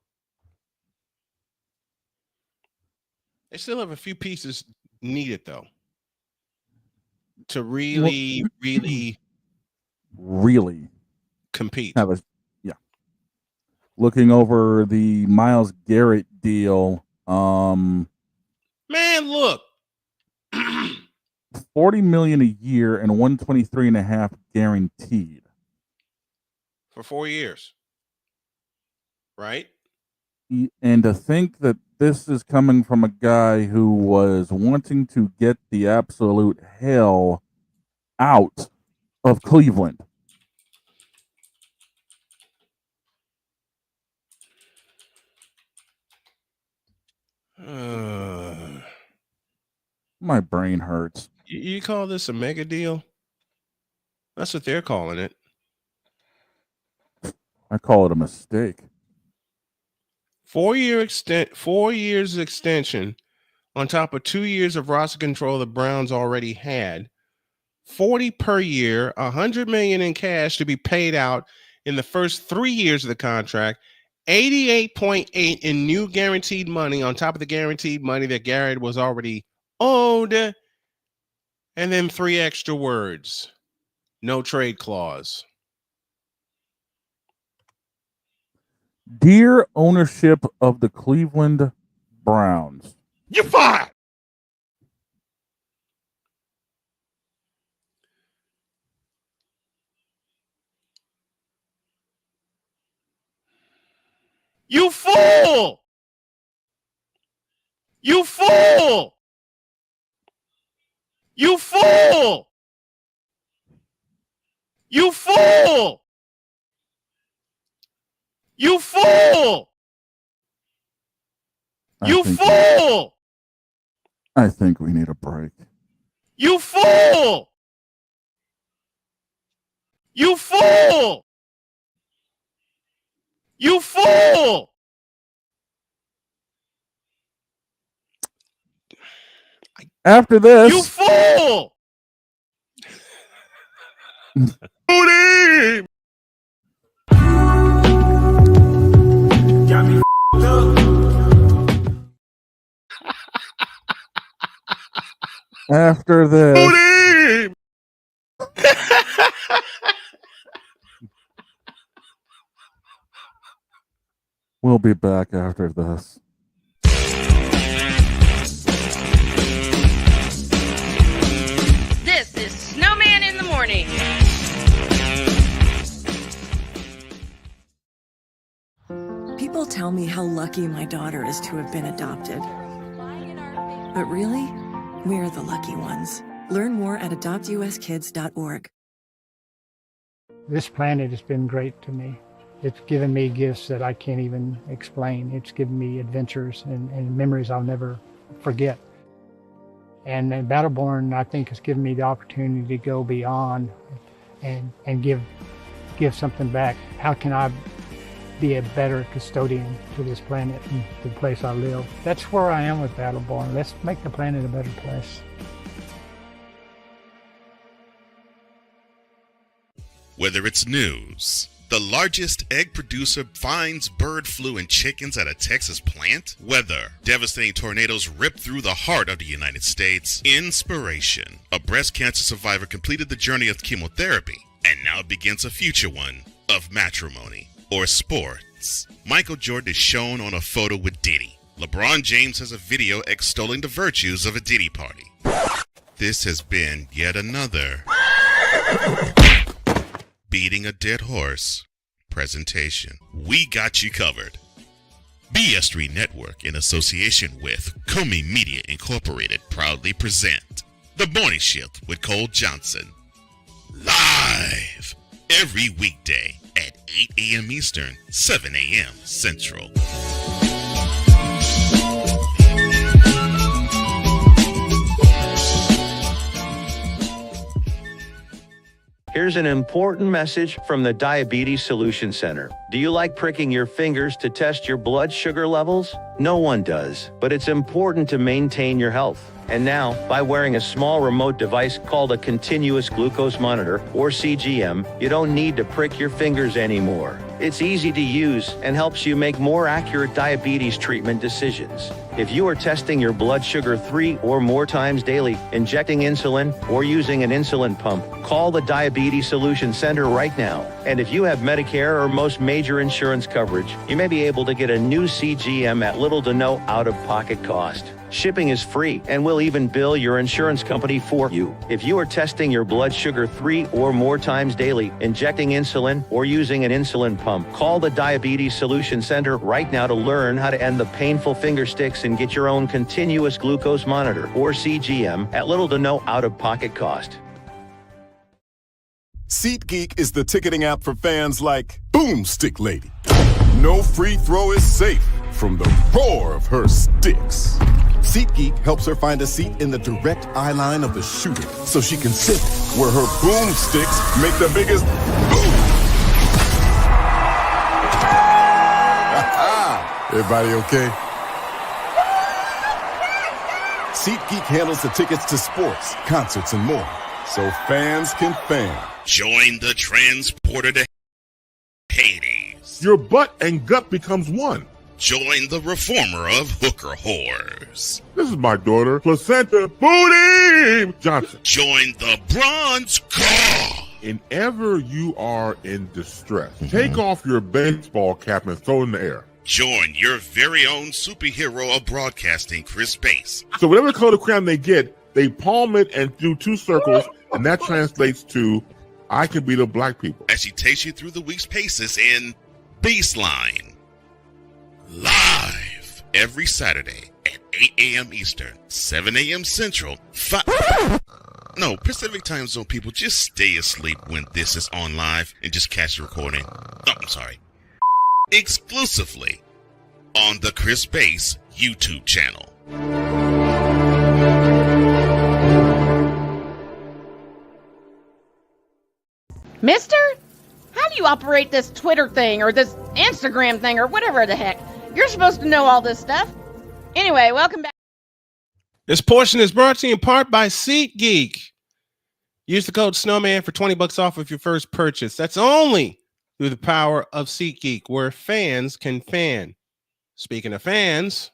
S1: They still have a few pieces needed, though, to really compete.
S8: Looking over the Myles Garrett deal,
S1: Man, look.
S8: $40 million a year and $123.5 guaranteed
S1: for 4 years, right?
S8: And to think that this is coming from a guy who was wanting to get the absolute hell out of Cleveland. My brain hurts.
S1: You call this a mega deal? That's what they're calling it.
S8: I call it a mistake.
S1: 4 years extension on top of 2 years of roster control the Browns already had. 40 per year, $100 million in cash to be paid out in the first 3 years of the contract. 88.8 in new guaranteed money on top of the guaranteed money that Garrett was already owed. And then 3 extra words. No trade clause.
S8: Dear ownership of the Cleveland Browns.
S1: You fired. You fool! You fool! You fool! You fool! You fool! You fool!
S8: I think we need a break.
S1: You fool! You fool! You fool!
S8: After this,
S1: you fool! Booty!
S2: Got me up.
S8: After this, we'll be back after this.
S4: This is Snowman in the Morning.
S16: People tell me how lucky my daughter is to have been adopted. But really, we're the lucky ones. Learn more at adoptuskids.org.
S17: This planet has been great to me. It's given me gifts that I can't even explain. It's given me adventures and memories I'll never forget. And Battleborn, I think, has given me the opportunity to go beyond and give something back. How can I be a better custodian to this planet and the place I live? That's where I am with Battleborn. Let's make the planet a better place.
S24: Whether it's news, the largest egg producer finds bird flu in chickens at a Texas plant, weather, devastating tornadoes rip through the heart of the United States, inspiration, a breast cancer survivor completed the journey of chemotherapy, and now begins a future one of matrimony or sports. Michael Jordan is shown on a photo with Diddy. LeBron James has a video extolling the virtues of a Diddy party. This has been yet another beating a dead horse presentation. We got you covered. BS3 Network, in association with Comey Media Incorporated, proudly present The Morning Shift with Cole Johnson. Live every weekday at 8 a.m. Eastern, 7 a.m. Central.
S19: Here's an important message from the Diabetes Solution Center. Do you like pricking your fingers to test your blood sugar levels? No one does, but it's important to maintain your health. And now, by wearing a small remote device called a continuous glucose monitor, or CGM, you don't need to prick your fingers anymore. It's easy to use and helps you make more accurate diabetes treatment decisions. If you are testing your blood sugar 3 or more times daily, injecting insulin, or using an insulin pump, call the Diabetes Solution Center right now. And if you have Medicare or most major insurance coverage, you may be able to get a new CGM at little to no out-of-pocket cost. Shipping is free, and we'll even bill your insurance company for you. If you are testing your blood sugar 3 or more times daily, injecting insulin, or using an insulin pump, call the Diabetes Solution Center right now to learn how to end the painful finger sticks and get your own continuous glucose monitor, or CGM, at little to no out-of-pocket cost.
S11: SeatGeek is the ticketing app for fans like Boomstick Lady. No free throw is safe from the roar of her sticks. SeatGeek helps her find a seat in the direct eye line of the shooter so she can sit where her boomsticks make the biggest boom. Everybody okay? SeatGeek handles the tickets to sports, concerts, and more, so fans can fan.
S24: Join the transporter to Hades.
S23: Your butt and gut becomes one.
S24: Join the reformer of hooker whores.
S11: This is my daughter, Placenta Booty Johnson.
S24: Join the bronze car.
S11: Whenever you are in distress, take off your baseball cap and throw it in the air.
S24: Join your very own superhero of broadcasting, Chris Bass.
S11: So whatever color crown they get, they palm it and do 2 circles, and that translates to, I can be the black people.
S24: As she takes you through the week's paces in Baseline. Live every Saturday at 8 a.m. Eastern, 7 a.m. Central, Pacific Time Zone people, just stay asleep when this is on live and just catch the recording. Oh, I'm sorry. Exclusively on the Chris Bass YouTube channel.
S4: Mister, how do you operate this Twitter thing or this Instagram thing or whatever the heck? You're supposed to know all this stuff. Anyway, welcome back.
S1: This portion is brought to you in part by SeatGeek. Use the code Snowman for $20 off of your first purchase. That's only through the power of SeatGeek, where fans can fan. Speaking of fans,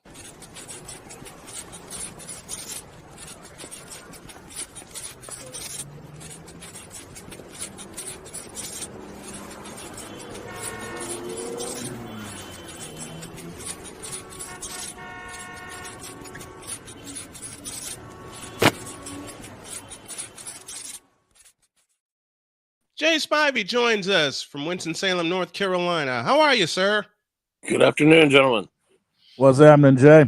S1: Jay Spivey joins us from Winston-Salem, North Carolina. How are you, sir?
S10: Good afternoon, gentlemen.
S8: What's happening, Jay?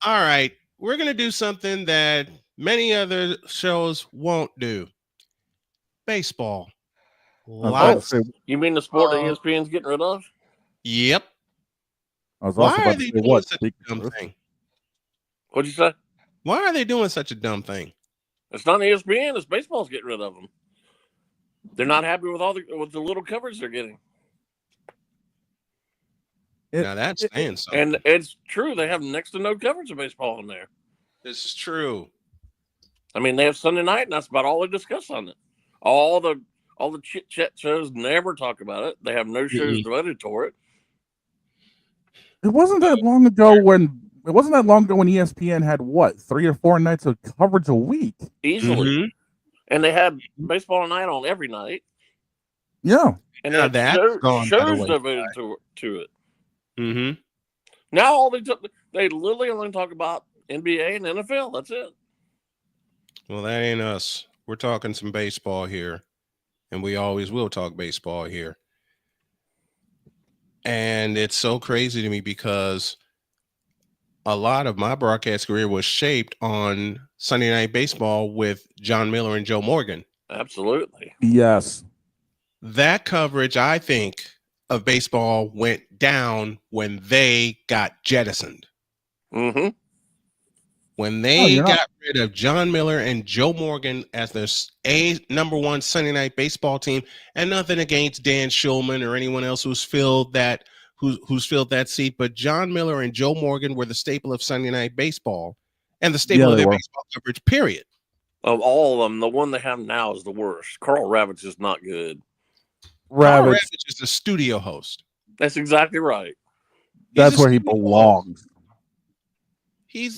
S1: All right. We're going to do something that many other shows won't do. Baseball. Lots.
S10: You mean the sport that ESPN's getting rid of?
S1: Yep.
S8: I was also
S1: Why
S8: about
S1: are
S8: to
S1: they
S8: say
S1: doing
S8: what?
S1: such a dumb thing?
S10: What'd you say?
S1: Why are they doing such a dumb thing?
S10: It's not ESPN. It's baseball's getting rid of them. They're not happy with with the little coverage they're getting.
S1: Now that's saying something.
S10: And it's true. They have next to no coverage of baseball in there.
S1: This is true.
S10: I mean, they have Sunday night, and that's about all they discuss on it. All the chit chat shows never talk about it. They have no shows devoted to it.
S8: It wasn't that long ago when ESPN had what, 3 or 4 nights of coverage a week.
S10: Easily. And they had baseball night on every night.
S8: Yeah.
S10: And they had shows devoted to it.
S1: Mm-hmm.
S10: Now all they literally only talk about NBA and NFL. That's it.
S1: Well, that ain't us. We're talking some baseball here, and we always will talk baseball here. And it's so crazy to me because a lot of my broadcast career was shaped on Sunday Night Baseball with John Miller and Joe Morgan.
S10: Absolutely.
S8: Yes.
S1: That coverage, I think, of baseball went down when they got jettisoned.
S10: Mm-hmm.
S1: When they got rid of John Miller and Joe Morgan as the number 1 Sunday Night Baseball team, and nothing against Dan Shulman or anyone else who's filled that seat, but John Miller and Joe Morgan were the staple of Sunday Night Baseball and the staple of their baseball coverage, period.
S10: Of all of them, the one they have now is the worst. Carl Ravitch is not good.
S1: Carl Ravitch is a studio host.
S10: That's exactly right.
S8: That's where he belongs.
S1: He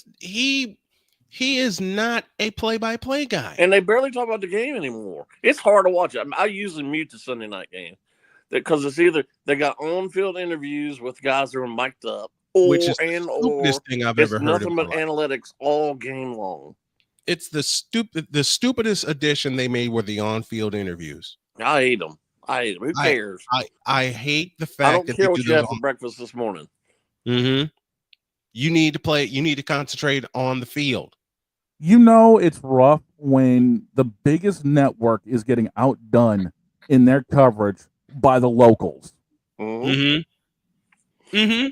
S1: is not a play-by-play guy.
S10: And they barely talk about the game anymore. It's hard to watch. I usually mute the Sunday night game because it's either they got on-field interviews with guys that are mic'd up,
S1: which is the stupidest thing I've ever heard.
S10: Nothing but analytics all game long.
S1: It's the stupidest addition they made were the on-field interviews.
S10: I hate them. Who cares?
S1: I hate the fact
S10: I don't
S1: that
S10: care
S1: they
S10: what
S1: do
S10: you
S1: those
S10: had for breakfast this morning.
S1: Mm-hmm. You need to play. You need to concentrate on the field.
S8: You know it's rough when the biggest network is getting outdone in their coverage by the locals.
S1: Mm-hmm. Mm-hmm.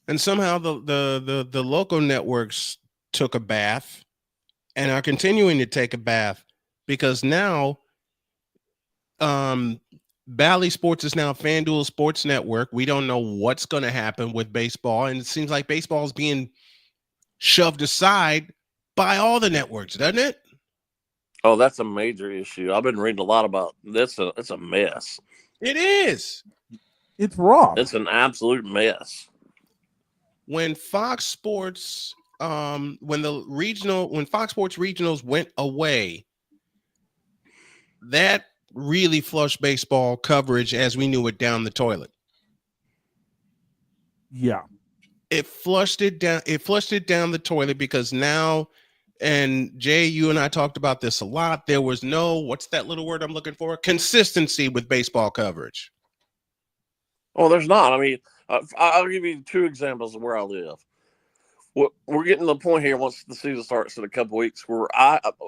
S1: And somehow the local networks took a bath and are continuing to take a bath because now Bally Sports is now FanDuel Sports Network. We don't know what's going to happen with baseball, and it seems like baseball is being shoved aside by all the networks, doesn't it?
S10: Oh, that's a major issue. I've been reading a lot about this. It's a mess.
S1: It is.
S8: It's wrong.
S10: It's an absolute mess.
S1: When Fox Sports, when Fox Sports regionals went away, that really flushed baseball coverage as we knew it down the toilet.
S8: Yeah.
S1: It flushed it down the toilet because now, and Jay, you and I talked about this a lot, there was no, what's that little word I'm looking for? Consistency with baseball coverage.
S10: Well, there's not. I mean, I'll give you 2 examples of where I live. We're getting to the point here once the season starts in a couple weeks where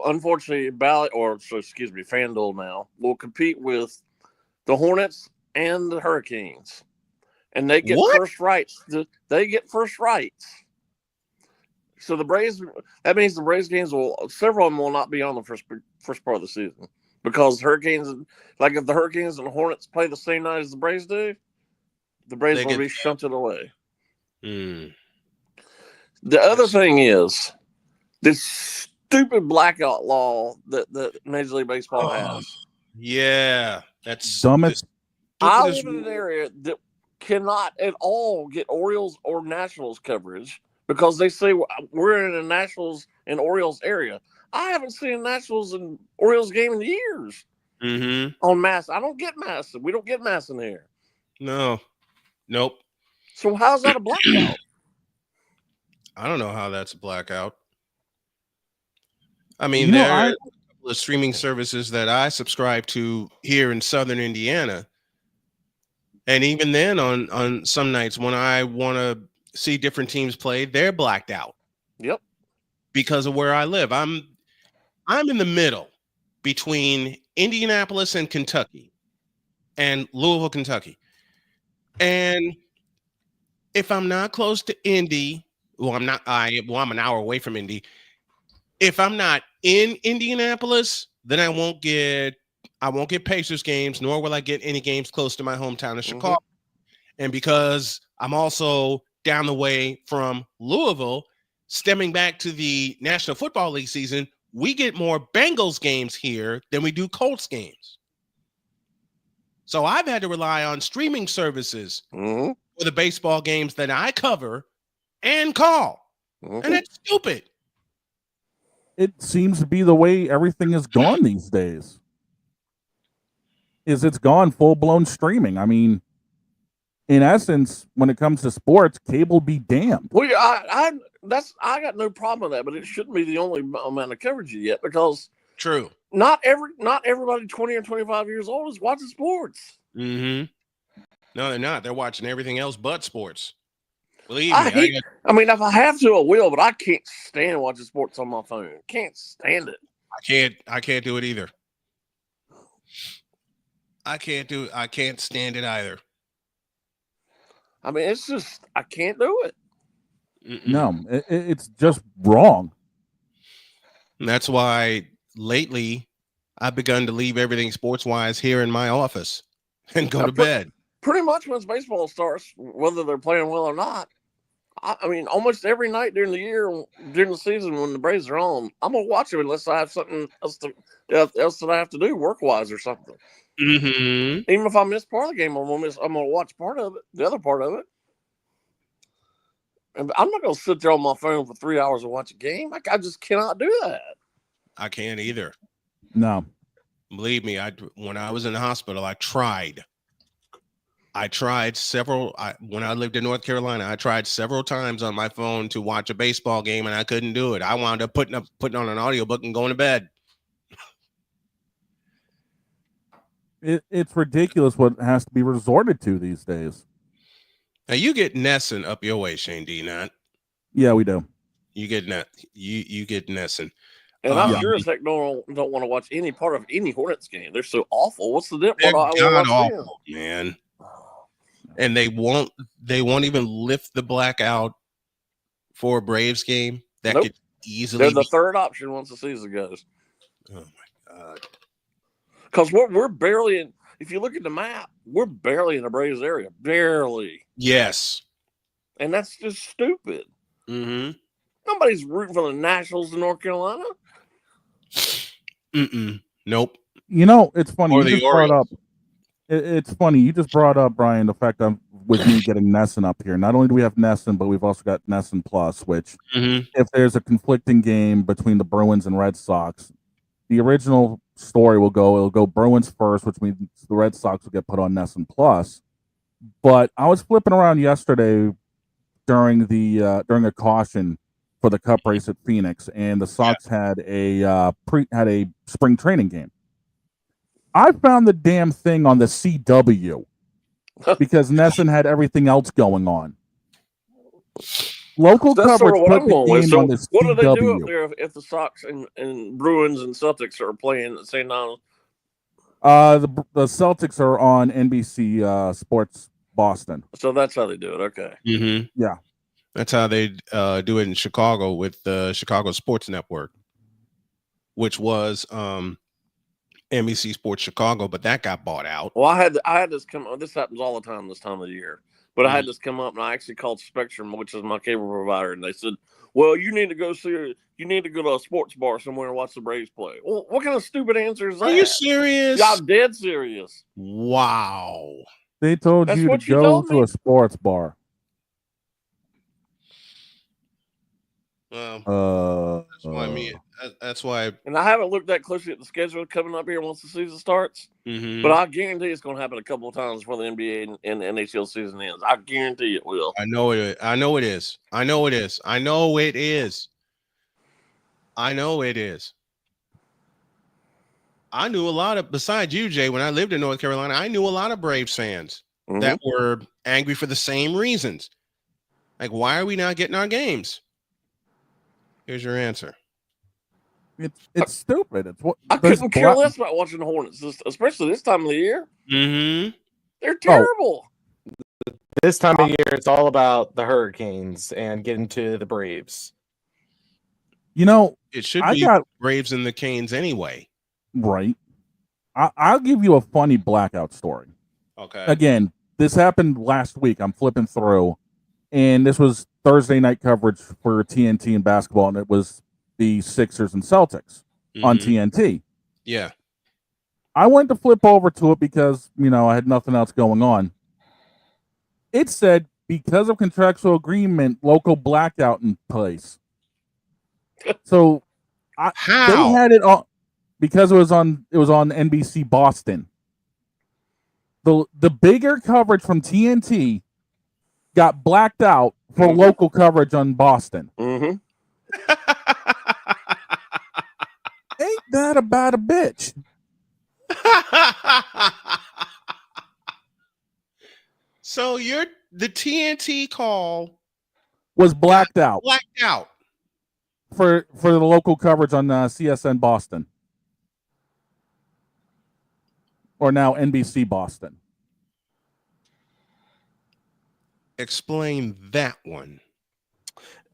S10: unfortunately, FanDuel now will compete with the Hornets and the Hurricanes, and they get first rights. They get first rights. So the Braves, that means the Braves games several of them will not be on the first part of the season because Hurricanes, like if the Hurricanes and the Hornets play the same night as the Braves do, the Braves will be shunted away. The other thing is this stupid blackout law that Major League Baseball has.
S1: Yeah, that's
S8: dumbest.
S10: I live in an area that cannot at all get Orioles or Nationals coverage because they say we're in a Nationals and Orioles area. I haven't seen a Nationals and Orioles game in years. On Mass. I don't get Mass. We don't get Mass in here.
S1: No. Nope.
S10: So how's that a blackout?
S1: I don't know how that's a blackout. I mean, there are a couple of streaming services that I subscribe to here in Southern Indiana. And even then on some nights when I want to see different teams play, they're blacked out.
S10: Yep.
S1: Because of where I live. I'm in the middle between Indianapolis and Kentucky and Louisville, Kentucky. And if I'm not close to Indy, I'm an hour away from Indy. If I'm not in Indianapolis, then I won't get Pacers games, nor will I get any games close to my hometown of Chicago. And because I'm also down the way from Louisville, stemming back to the National Football League season, we get more Bengals games here than we do Colts games. So I've had to rely on streaming services for the baseball games that I cover and call. And it's stupid.
S8: It seems to be the way everything is gone these days. It's gone full-blown streaming. I mean, in essence, when it comes to sports, cable be damned.
S10: Well, I got no problem with that, but it shouldn't be the only amount of coverage you get because
S1: true.
S10: Not everybody 20 or 25 years old is watching sports.
S1: No, they're not. They're watching everything else but sports. Believe
S10: me. I mean, if I have to, I will, but I can't stand watching sports on my phone. Can't stand it.
S1: I can't do it either. I can't stand it either.
S10: I mean, it's just, I can't do it.
S8: No, it's just wrong.
S1: And that's why lately I've begun to leave everything sports-wise here in my office and go to bed.
S10: Pretty much once baseball starts, whether they're playing well or not, I mean, almost every night during the year, during the season when the Braves are on, I'm going to watch them unless I have something else that I have to do work-wise or something. Even if I miss part of the game, I'm going to watch part of it, the other part of it. And I'm not going to sit there on my phone for 3 hours and watch a game. I just cannot do that.
S1: I can't either.
S8: No.
S1: Believe me, when I was in the hospital, I tried several. When I lived in North Carolina, I tried several times on my phone to watch a baseball game, and I couldn't do it. I wound up putting on an audiobook and going to bed.
S8: It's ridiculous what has to be resorted to these days.
S1: Now you get Nesson up your way, Shane D. Not?
S8: Yeah, we do.
S1: You get you get Nesson.
S10: And I'm sure as heck don't want to watch any part of any Hornets game. They're so awful. What's the difference?
S1: They're god awful, man. And they won't even lift the blackout for a Braves game. That could easily
S10: They're the third option once the season goes.
S1: Oh my god.
S10: Because we're barely in, if you look at the map, we're barely in the Braves area. Barely.
S1: Yes.
S10: And that's just stupid. Nobody's rooting for the Nationals in North Carolina.
S1: Nope.
S8: You know, it's funny.
S1: Or the Orioles.
S8: It's funny. You just brought up, Brian, the fact that with me getting Nesson up here. Not only do we have Nesson, but we've also got Nesson Plus, which if there's a conflicting game between the Bruins and Red Sox, the original story it'll go Bruins first, which means the Red Sox will get put on Nesson Plus. But I was flipping around yesterday during a caution for the Cup race at Phoenix, and the Sox had a spring training game. I found the damn thing on the CW because Nesson had everything else going on. Local
S10: That's
S8: coverage
S10: sort of what
S8: put
S10: I'm
S8: the
S10: going with.
S8: game
S10: So
S8: on the
S10: what do they do up
S8: CW.
S10: there if the Sox and Bruins and Celtics are playing at the same time?
S8: The Celtics are on NBC Sports Boston.
S10: So that's how they do it. Okay.
S8: Yeah.
S1: That's how they do it in Chicago with the Chicago Sports Network, which was NBC Sports Chicago, but that got bought out.
S10: Well, I had this come. This happens all the time this time of the year. But I had this come up, and I actually called Spectrum, which is my cable provider, and they said, "Well, you need to go to a sports bar somewhere and watch the Braves play." Well, what kind of stupid answer is that?
S1: Are you serious?
S10: Yeah, I'm dead serious.
S1: Wow.
S8: They told
S10: That's
S8: you
S10: what
S8: to
S10: you
S8: go
S10: told
S8: to
S10: me?
S8: a sports bar.
S1: Well, that's why.
S10: And I haven't looked that closely at the schedule coming up here once the season starts.
S1: Mhm.
S10: But I guarantee it's going to happen a couple of times before the NBA and NHL season ends. I guarantee it will.
S1: I know it. I know it is. I know it is. I know it is. I know it is. I knew a lot of, besides you, Jay, when I lived in North Carolina, I knew a lot of Braves fans that were angry for the same reasons. Like, why are we not getting our games? Here's your answer.
S8: It's stupid. It's what
S10: I couldn't care less about watching the Hornets, especially this time of the year.
S1: Mm-hmm.
S10: They're terrible.
S9: This time of year, it's all about the Hurricanes and getting to the Braves.
S8: You know,
S1: It should
S8: I
S1: be
S8: got
S1: Braves and the Canes anyway.
S8: right. I'll give you a funny blackout story.
S1: Okay.
S8: Again, this happened last week. I'm flipping through, and this was Thursday night coverage for TNT and basketball, and it was the Sixers and Celtics on TNT.
S1: Yeah.
S8: I went to flip over to it because, I had nothing else going on. It said, because of contractual agreement, local blackout in place. So
S1: how?
S8: They had it on because it was on NBC Boston. The bigger coverage from TNT got blacked out for local coverage on Boston.
S10: Mm-hmm.
S8: Ain't that about a bitch?
S1: So the TNT call
S8: was blacked out.
S1: Blacked out
S8: for the local coverage on CSN Boston, or now NBC Boston.
S1: Explain that one.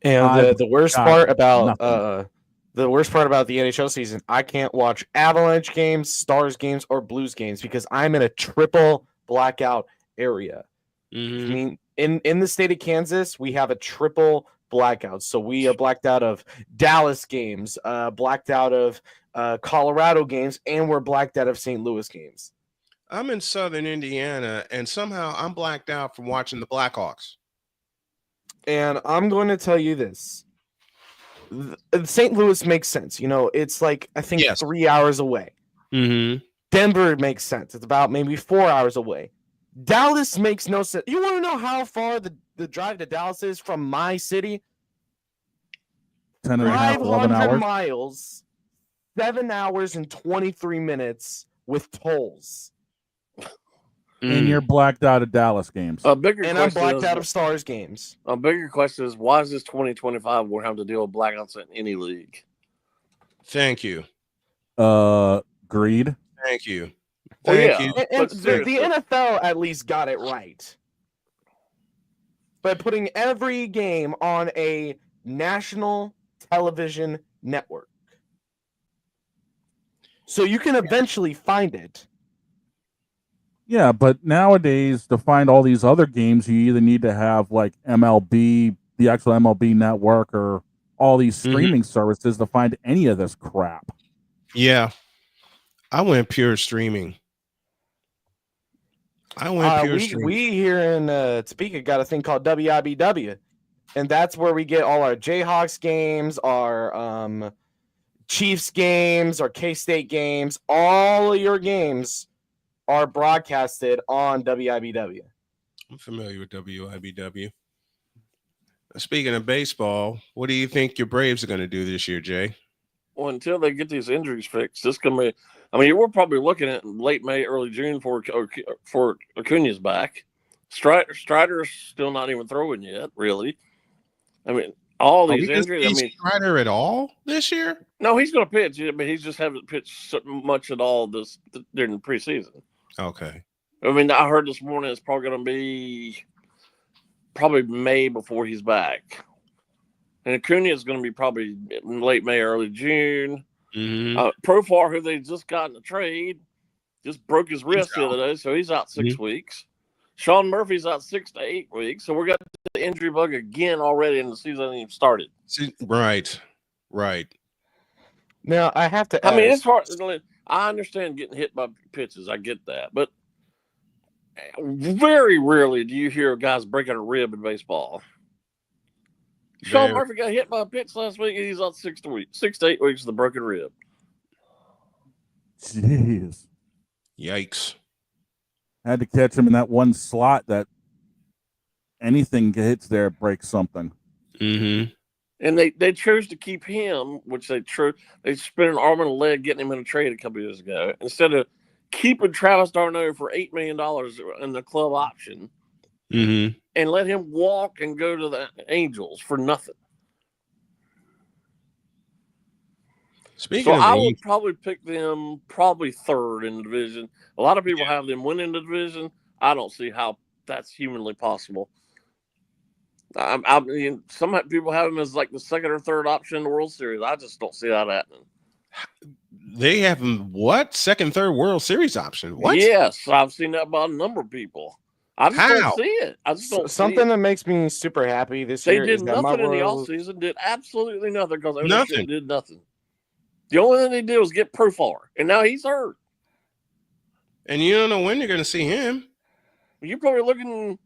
S9: And the worst part about the NHL season, I can't watch Avalanche games, Stars games, or Blues games because I'm in a triple blackout area. I mean, in the state of Kansas, we have a triple blackout. So we are blacked out of Dallas games, blacked out of Colorado games, and we're blacked out of St. Louis games.
S1: I'm in Southern Indiana, and somehow I'm blacked out from watching the Blackhawks.
S9: And I'm going to tell you this. St. Louis makes sense. It's like, I think 3 hours away.
S1: Mm-hmm.
S9: Denver makes sense. It's about maybe 4 hours away. Dallas makes no sense. You want to know how far the drive to Dallas is from my city?
S8: 10 and a half, 11 hours.
S9: miles, 7 hours and 23 minutes with tolls.
S8: And you're blacked out of Dallas games.
S9: I'm blacked out of Stars games.
S10: A bigger question is, why is this 2025 we're having to deal with blackouts in any league?
S1: Thank you.
S8: Greed.
S1: Thank you.
S9: Thank you. And the NFL at least got it right by putting every game on a national television network. So you can eventually find it.
S8: Yeah, but nowadays to find all these other games, you either need to have like MLB, the actual MLB network, or all these streaming services to find any of this crap.
S1: Yeah. I went pure streaming. I went pure strength.
S9: We here in Topeka got a thing called WIBW, and that's where we get all our Jayhawks games, our Chiefs games, our K-State games. All of your games are broadcasted on WIBW.
S1: I'm familiar with WIBW. Speaking of baseball, what do you think your Braves are going to do this year, Jay?
S10: Well, until they get these injuries fixed, this going to be. I mean, we're probably looking at late May, early June for Acuna's back. Strider's still not even throwing yet, really. I mean, all these injuries. I mean,
S1: Strider at all this year?
S10: No, he's going to pitch. I mean, he just haven't pitched much at all during the preseason.
S1: Okay.
S10: I mean, I heard this morning it's probably going to be May before he's back. And Acuna is going to be probably late May, early June.
S1: Mm-hmm.
S10: Profar, who they just got in the trade, just broke his wrist the other day, so he's out 6 weeks. Sean Murphy's out 6 to 8 weeks, so we're got the injury bug again already, and the season hasn't even started.
S1: Right.
S9: Now I have to.
S10: I mean, it's hard. I understand getting hit by pitches. I get that, but very rarely do you hear guys breaking a rib in baseball. Sean Murphy got hit by a pitch last week, and he's out 6 to 8 weeks with a broken rib.
S8: Jeez.
S1: Yikes.
S8: Had to catch him in that one slot that anything hits there breaks something.
S1: Mm-hmm.
S10: And they chose to keep him, which they spent an arm and a leg getting him in a trade a couple years ago, instead of keeping Travis d'Arnaud for $8 million in the club option.
S1: Mm-hmm.
S10: And let him walk and go to the Angels for nothing. I would probably pick them third in the division. A lot of people have them winning the division. I don't see how that's humanly possible. I mean, some people have them as like the second or third option in the World Series. I just don't see that happening.
S1: They have them what? Second, third World Series option? What?
S10: Yes, I've seen that by a number of people. I just don't see it. I just don't
S9: Something
S10: see it.
S9: that makes me super happy this
S10: They
S9: year
S10: did
S9: is that
S10: nothing in the
S9: Royals...
S10: offseason, did absolutely nothing because
S1: nothing.
S10: Did nothing. The only thing they did was get Profar, and now he's hurt.
S1: And you don't know when you're going to see him.
S10: You're probably looking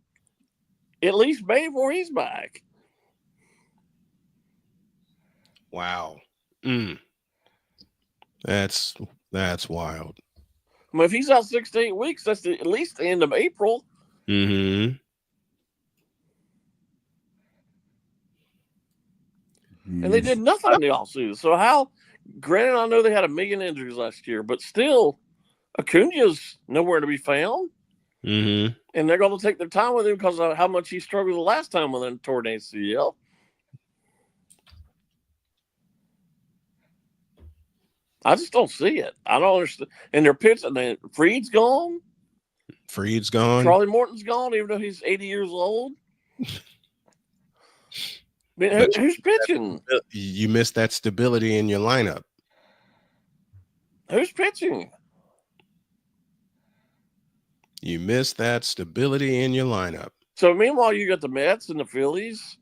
S10: at least May before he's back.
S1: Wow. That's wild.
S10: I mean, if he's out 6 to 8 weeks, that's at least the end of April.
S1: Mm-hmm.
S10: And they did nothing in the offseason. So how, granted, I know they had 1 million injuries last year, but still, Acuna's nowhere to be found.
S1: Mm-hmm.
S10: And they're going to take their time with him because of how much he struggled the last time with a torn ACL. I just don't see it. I don't understand. And they're pitching. Freed's gone. Charlie Morton's gone, even though he's 80 years old. I mean, who's pitching?
S1: You missed that stability in your lineup.
S10: Who's pitching?
S1: You missed that stability in your lineup.
S10: So meanwhile, you got the Mets and the Phillies.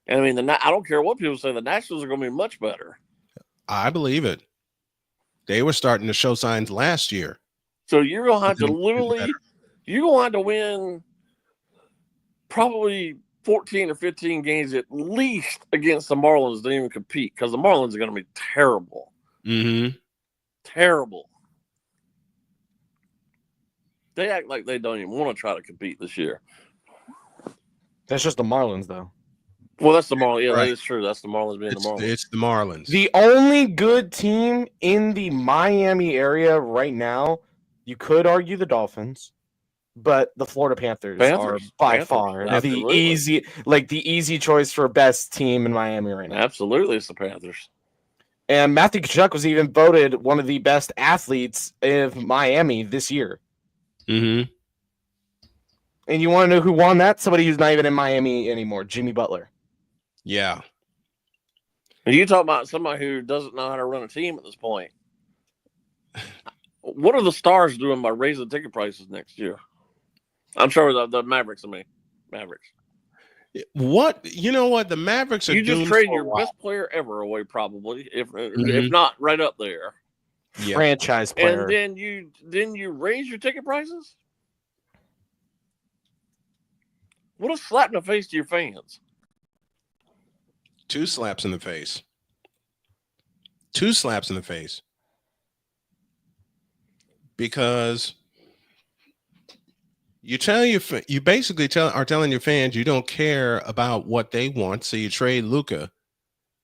S10: And I mean, I don't care what people say. The Nationals are going to be much better.
S1: I believe it. They were starting to show signs last year.
S10: So you're going to have to you're going to have to win probably 14 or 15 games at least against the Marlins to even compete, because the Marlins are going to be terrible.
S1: Mm-hmm.
S10: Terrible. They act like they don't even want to try to compete this year.
S9: That's just the Marlins, though.
S10: Well, that's the Marlins. Yeah,
S1: Right.
S10: that is true. That's the Marlins being the Marlins.
S1: It's the Marlins.
S9: The only good team in the Miami area right now, you could argue the Dolphins, but the Florida Panthers are by far the easy choice for best team in Miami right now.
S10: Absolutely, it's the Panthers.
S9: And Matthew Tkachuk was even voted one of the best athletes of Miami this year.
S1: Mm-hmm.
S9: And you want to know who won that? Somebody who's not even in Miami anymore, Jimmy Butler.
S1: Yeah.
S10: And you talk about somebody who doesn't know how to run a team at this point. What are the Stars doing by raising ticket prices next year? I'm sure the Mavericks. Mavericks.
S1: What? You know what? The Mavericks are.
S10: You just trade your best player ever away, probably, if not right up there.
S1: Yeah.
S9: Franchise player.
S10: And then you raise your ticket prices. What a slap in the face to your fans.
S1: 2 slaps in the face. 2 slaps in the face. Because you basically are telling your fans you don't care about what they want, so you trade Luka,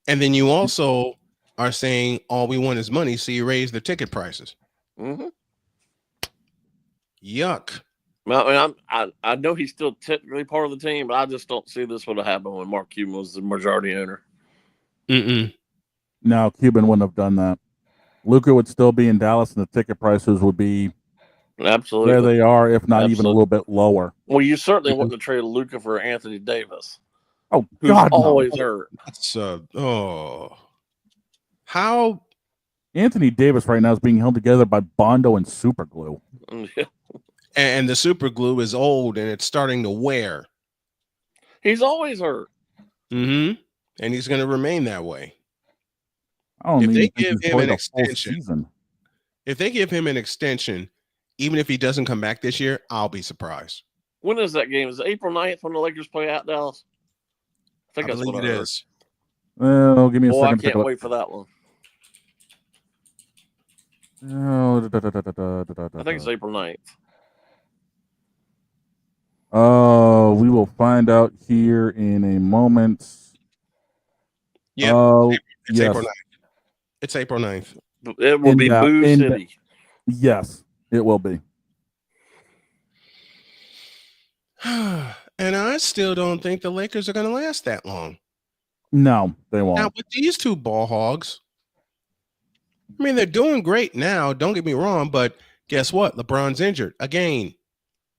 S1: and then you also are saying all we want is money, so you raise the ticket prices.
S10: Mm-hmm.
S1: Yuck.
S10: Well, I know he's still technically part of the team, but I just don't see this would have happened when Mark Cuban was the majority owner.
S8: No, Cuban wouldn't have done that. Luka would still be in Dallas, and the ticket prices would be
S10: absolutely
S8: where they are, if not even a little bit lower.
S10: Well, you certainly wouldn't have traded Luka for Anthony Davis.
S8: Oh,
S10: who's
S8: God,
S10: always
S8: no.
S10: hurt.
S1: That's how
S8: Anthony Davis right now is being held together by Bondo and super glue.
S1: And the super glue is old and it's starting to wear.
S10: He's always hurt.
S1: And he's going to remain that way.
S8: I don't
S1: If they
S8: even think
S1: give
S8: he's
S1: him
S8: played
S1: an
S8: a full
S1: extension,
S8: season.
S1: if they give him an extension, even if he doesn't come back this year, I'll be surprised.
S10: When is that game? Is it April 9th when the Lakers play at Dallas? I think that's
S1: believe
S10: what
S1: it
S10: I heard.
S1: is.
S8: Well, give me a
S10: Boy,
S8: second.
S10: I can't wait for that one. I think it's April 9th.
S8: We will find out here in a moment.
S1: Yeah, it's
S8: yes.
S1: April 9th. It's April 9th.
S10: It will be Boo City.
S8: Yes, it will be.
S1: And I still don't think the Lakers are going to last that long.
S8: No, they won't.
S1: Now, with these 2 ball hogs, I mean, they're doing great now. Don't get me wrong, but guess what? LeBron's injured again.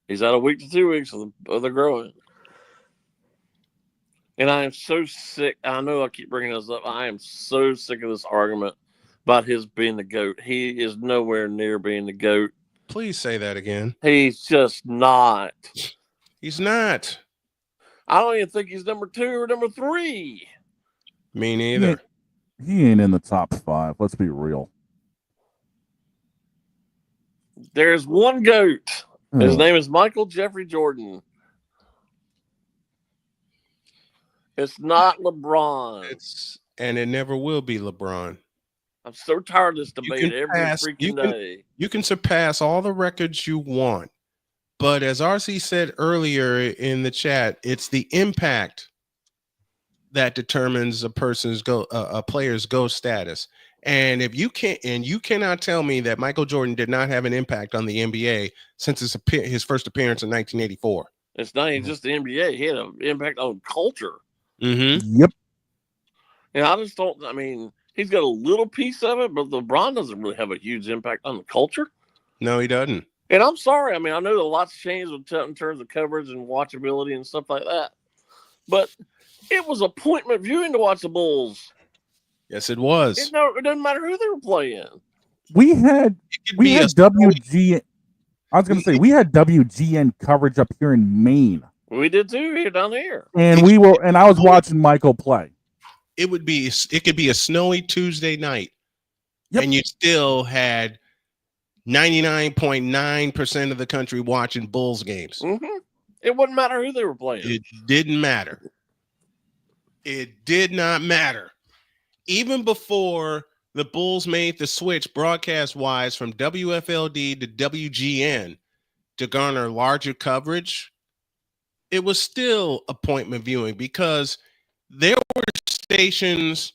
S10: He's out a week to 2 weeks of the growing. And I am so sick. I know I keep bringing this up. I am so sick of this argument about his being the GOAT. He is nowhere near being the GOAT.
S1: Please say that again.
S10: He's just not.
S1: He's not.
S10: I don't even think he's number 2 or number 3.
S1: Me neither.
S8: He ain't in the top 5. Let's be real.
S10: There's one GOAT. His name is Michael Jeffrey Jordan. It's not LeBron.
S1: And it never will be LeBron.
S10: I'm so tired of this debate every freaking day.
S1: You can surpass all the records you want. But as RC said earlier in the chat, it's the impact that determines a player's GOAT status. And if you can't, and you cannot tell me that Michael Jordan did not have an impact on the NBA since his first appearance in 1984.
S10: It's not even just the NBA; he had an impact on culture.
S8: Yep.
S10: And I just don't. I mean, he's got a little piece of it, but LeBron doesn't really have a huge impact on the culture.
S1: No, he doesn't.
S10: And I'm sorry. I mean, I know a lot's changed in terms of coverage and watchability and stuff like that, but it was appointment viewing to watch the Bulls.
S1: Yes, it was.
S10: It doesn't matter who they were playing.
S8: We had WG. I was going to say we had WGN coverage up here in Maine.
S10: We did too here down here.
S8: And I was watching Michael play.
S1: It could be a snowy Tuesday night, and you still had 99.9% of the country watching Bulls games.
S10: It wouldn't matter who they were playing.
S1: It didn't matter. It did not matter. Even before the Bulls made the switch broadcast-wise from WFLD to WGN to garner larger coverage, it was still appointment viewing because there were stations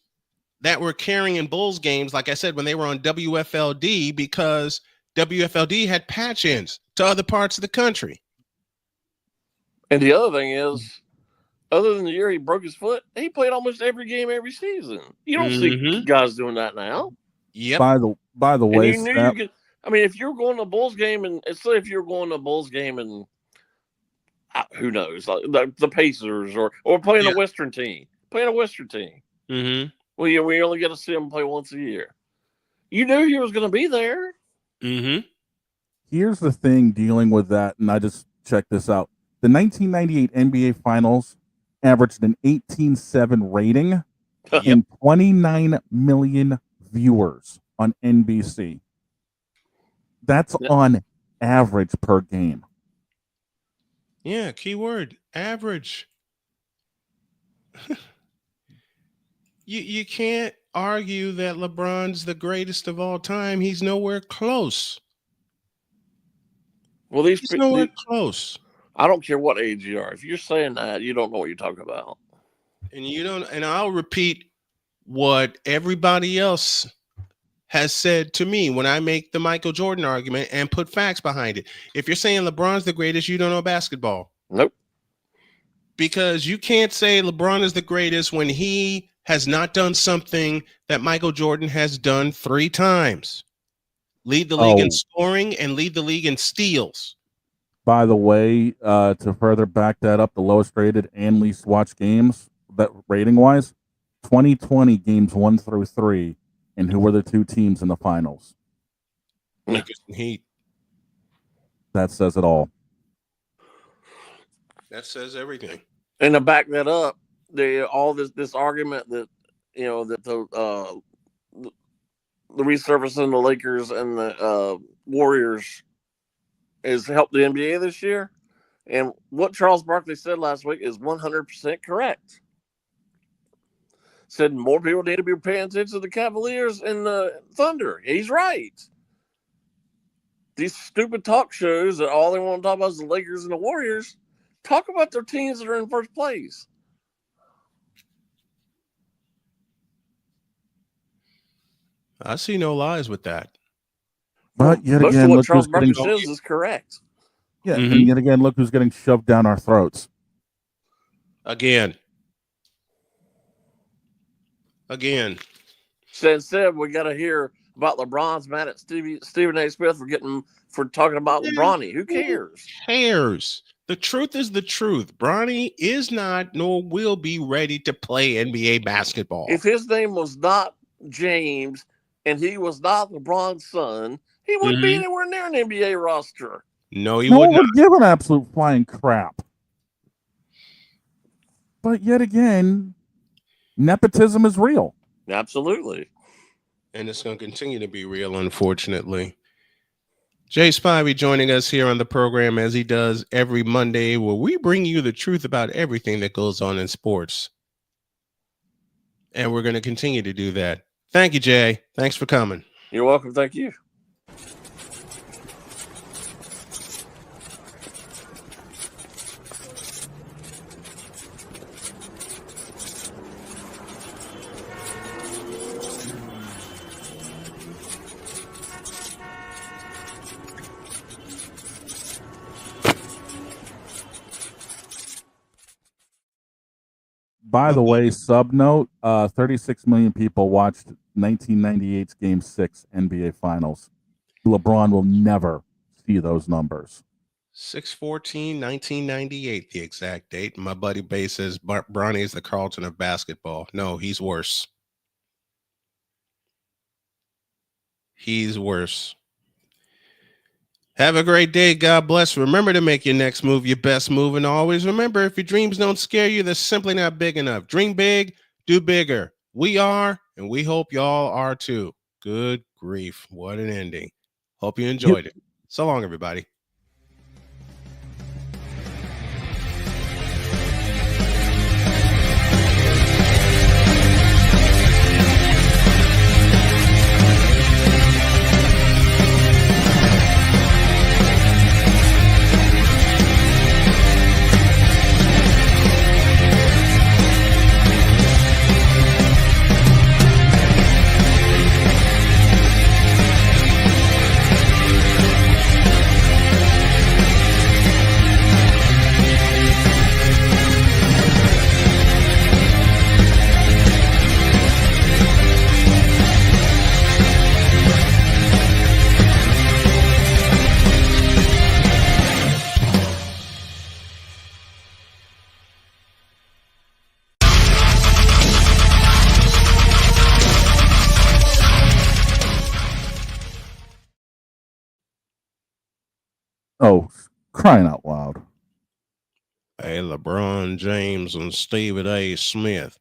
S1: that were carrying Bulls games, like I said, when they were on WFLD, because WFLD had patch-ins to other parts of the country.
S10: And the other thing is, other than the year he broke his foot, he played almost every game every season. You don't see guys doing that now.
S1: Yep.
S8: By the way,
S10: you could, I mean, if you're going to a Bulls game, and say if you're going to a Bulls game and who knows, like the Pacers or playing a Western team, Well, we only get to see him play once a year. You knew he was going to be there.
S8: Here's the thing dealing with that, and I just checked this out. The 1998 NBA Finals averaged an 18.7 rating and 29 million viewers on NBC. That's on average per game.
S1: Yeah, keyword average. You can't argue that LeBron's the greatest of all time. He's nowhere close.
S10: Well,
S1: He's nowhere close.
S10: I don't care what age you are. If you're saying that, you don't know what you're talking about.
S1: And you don't. And I'll repeat what everybody else has said to me when I make the Michael Jordan argument and put facts behind it. If you're saying LeBron's the greatest, you don't know basketball.
S10: Nope.
S1: Because you can't say LeBron is the greatest when he has not done something that Michael Jordan has done 3 times. Lead the league in scoring and lead the league in steals.
S8: By the way, to further back that up, the lowest rated and least watched games, that rating wise, 2020 games 1 through 3, and who were the 2 teams in the finals?
S1: Lakers and Heat.
S8: That says it all.
S1: That says everything.
S10: And to back that up, all this argument that that the resurfacing the Lakers and the Warriors has helped the NBA this year, and what Charles Barkley said last week is 100% correct. Said more people need to be paying attention to the Cavaliers and the Thunder. He's right. These stupid talk shows that all they want to talk about is the Lakers and the Warriors. Talk about their teams that are in first place.
S1: I see no lies with that.
S8: But yet
S10: Most
S8: again,
S10: of what
S8: look
S10: Charles
S8: who's
S10: Barkley
S8: getting
S10: says is correct.
S8: yeah, and yet again, look who's getting shoved down our throats.
S1: Again.
S10: Said we got to hear about LeBron's mad at Stephen A. Smith for talking about Bronny. Who cares?
S1: Who cares? The truth is the truth. Bronny is not nor will be ready to play NBA basketball.
S10: If his name was not James and he was not LeBron's son, he wouldn't be anywhere near an NBA roster.
S1: No, he
S8: no
S1: would
S8: one
S1: not.
S8: would give an absolute flying crap. But yet again, nepotism is real.
S10: Absolutely.
S1: And it's going to continue to be real, unfortunately. Jay Spivey joining us here on the program as he does every Monday, where we bring you the truth about everything that goes on in sports. And we're going to continue to do that. Thank you, Jay. Thanks for coming.
S10: You're welcome. Thank you.
S8: By the way, sub note, 36 million people watched 1998's Game 6 NBA Finals. LeBron will never see those numbers.
S1: 6/14/1998, the exact date. My buddy Bay says Bronny is the Carlton of basketball. No, he's worse. He's worse. Have a great day. God bless. Remember to make your next move your best move. And always remember, if your dreams don't scare you, they're simply not big enough. Dream big, do bigger. We are, and we hope y'all are too. Good grief. What an ending. Hope you enjoyed it. So long, everybody.
S8: Oh, crying out loud.
S1: Hey, LeBron James and Stephen A. Smith.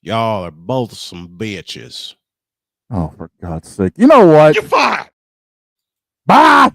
S1: Y'all are both some bitches.
S8: Oh, for God's sake. You know what?
S1: You're fired.
S8: Bye.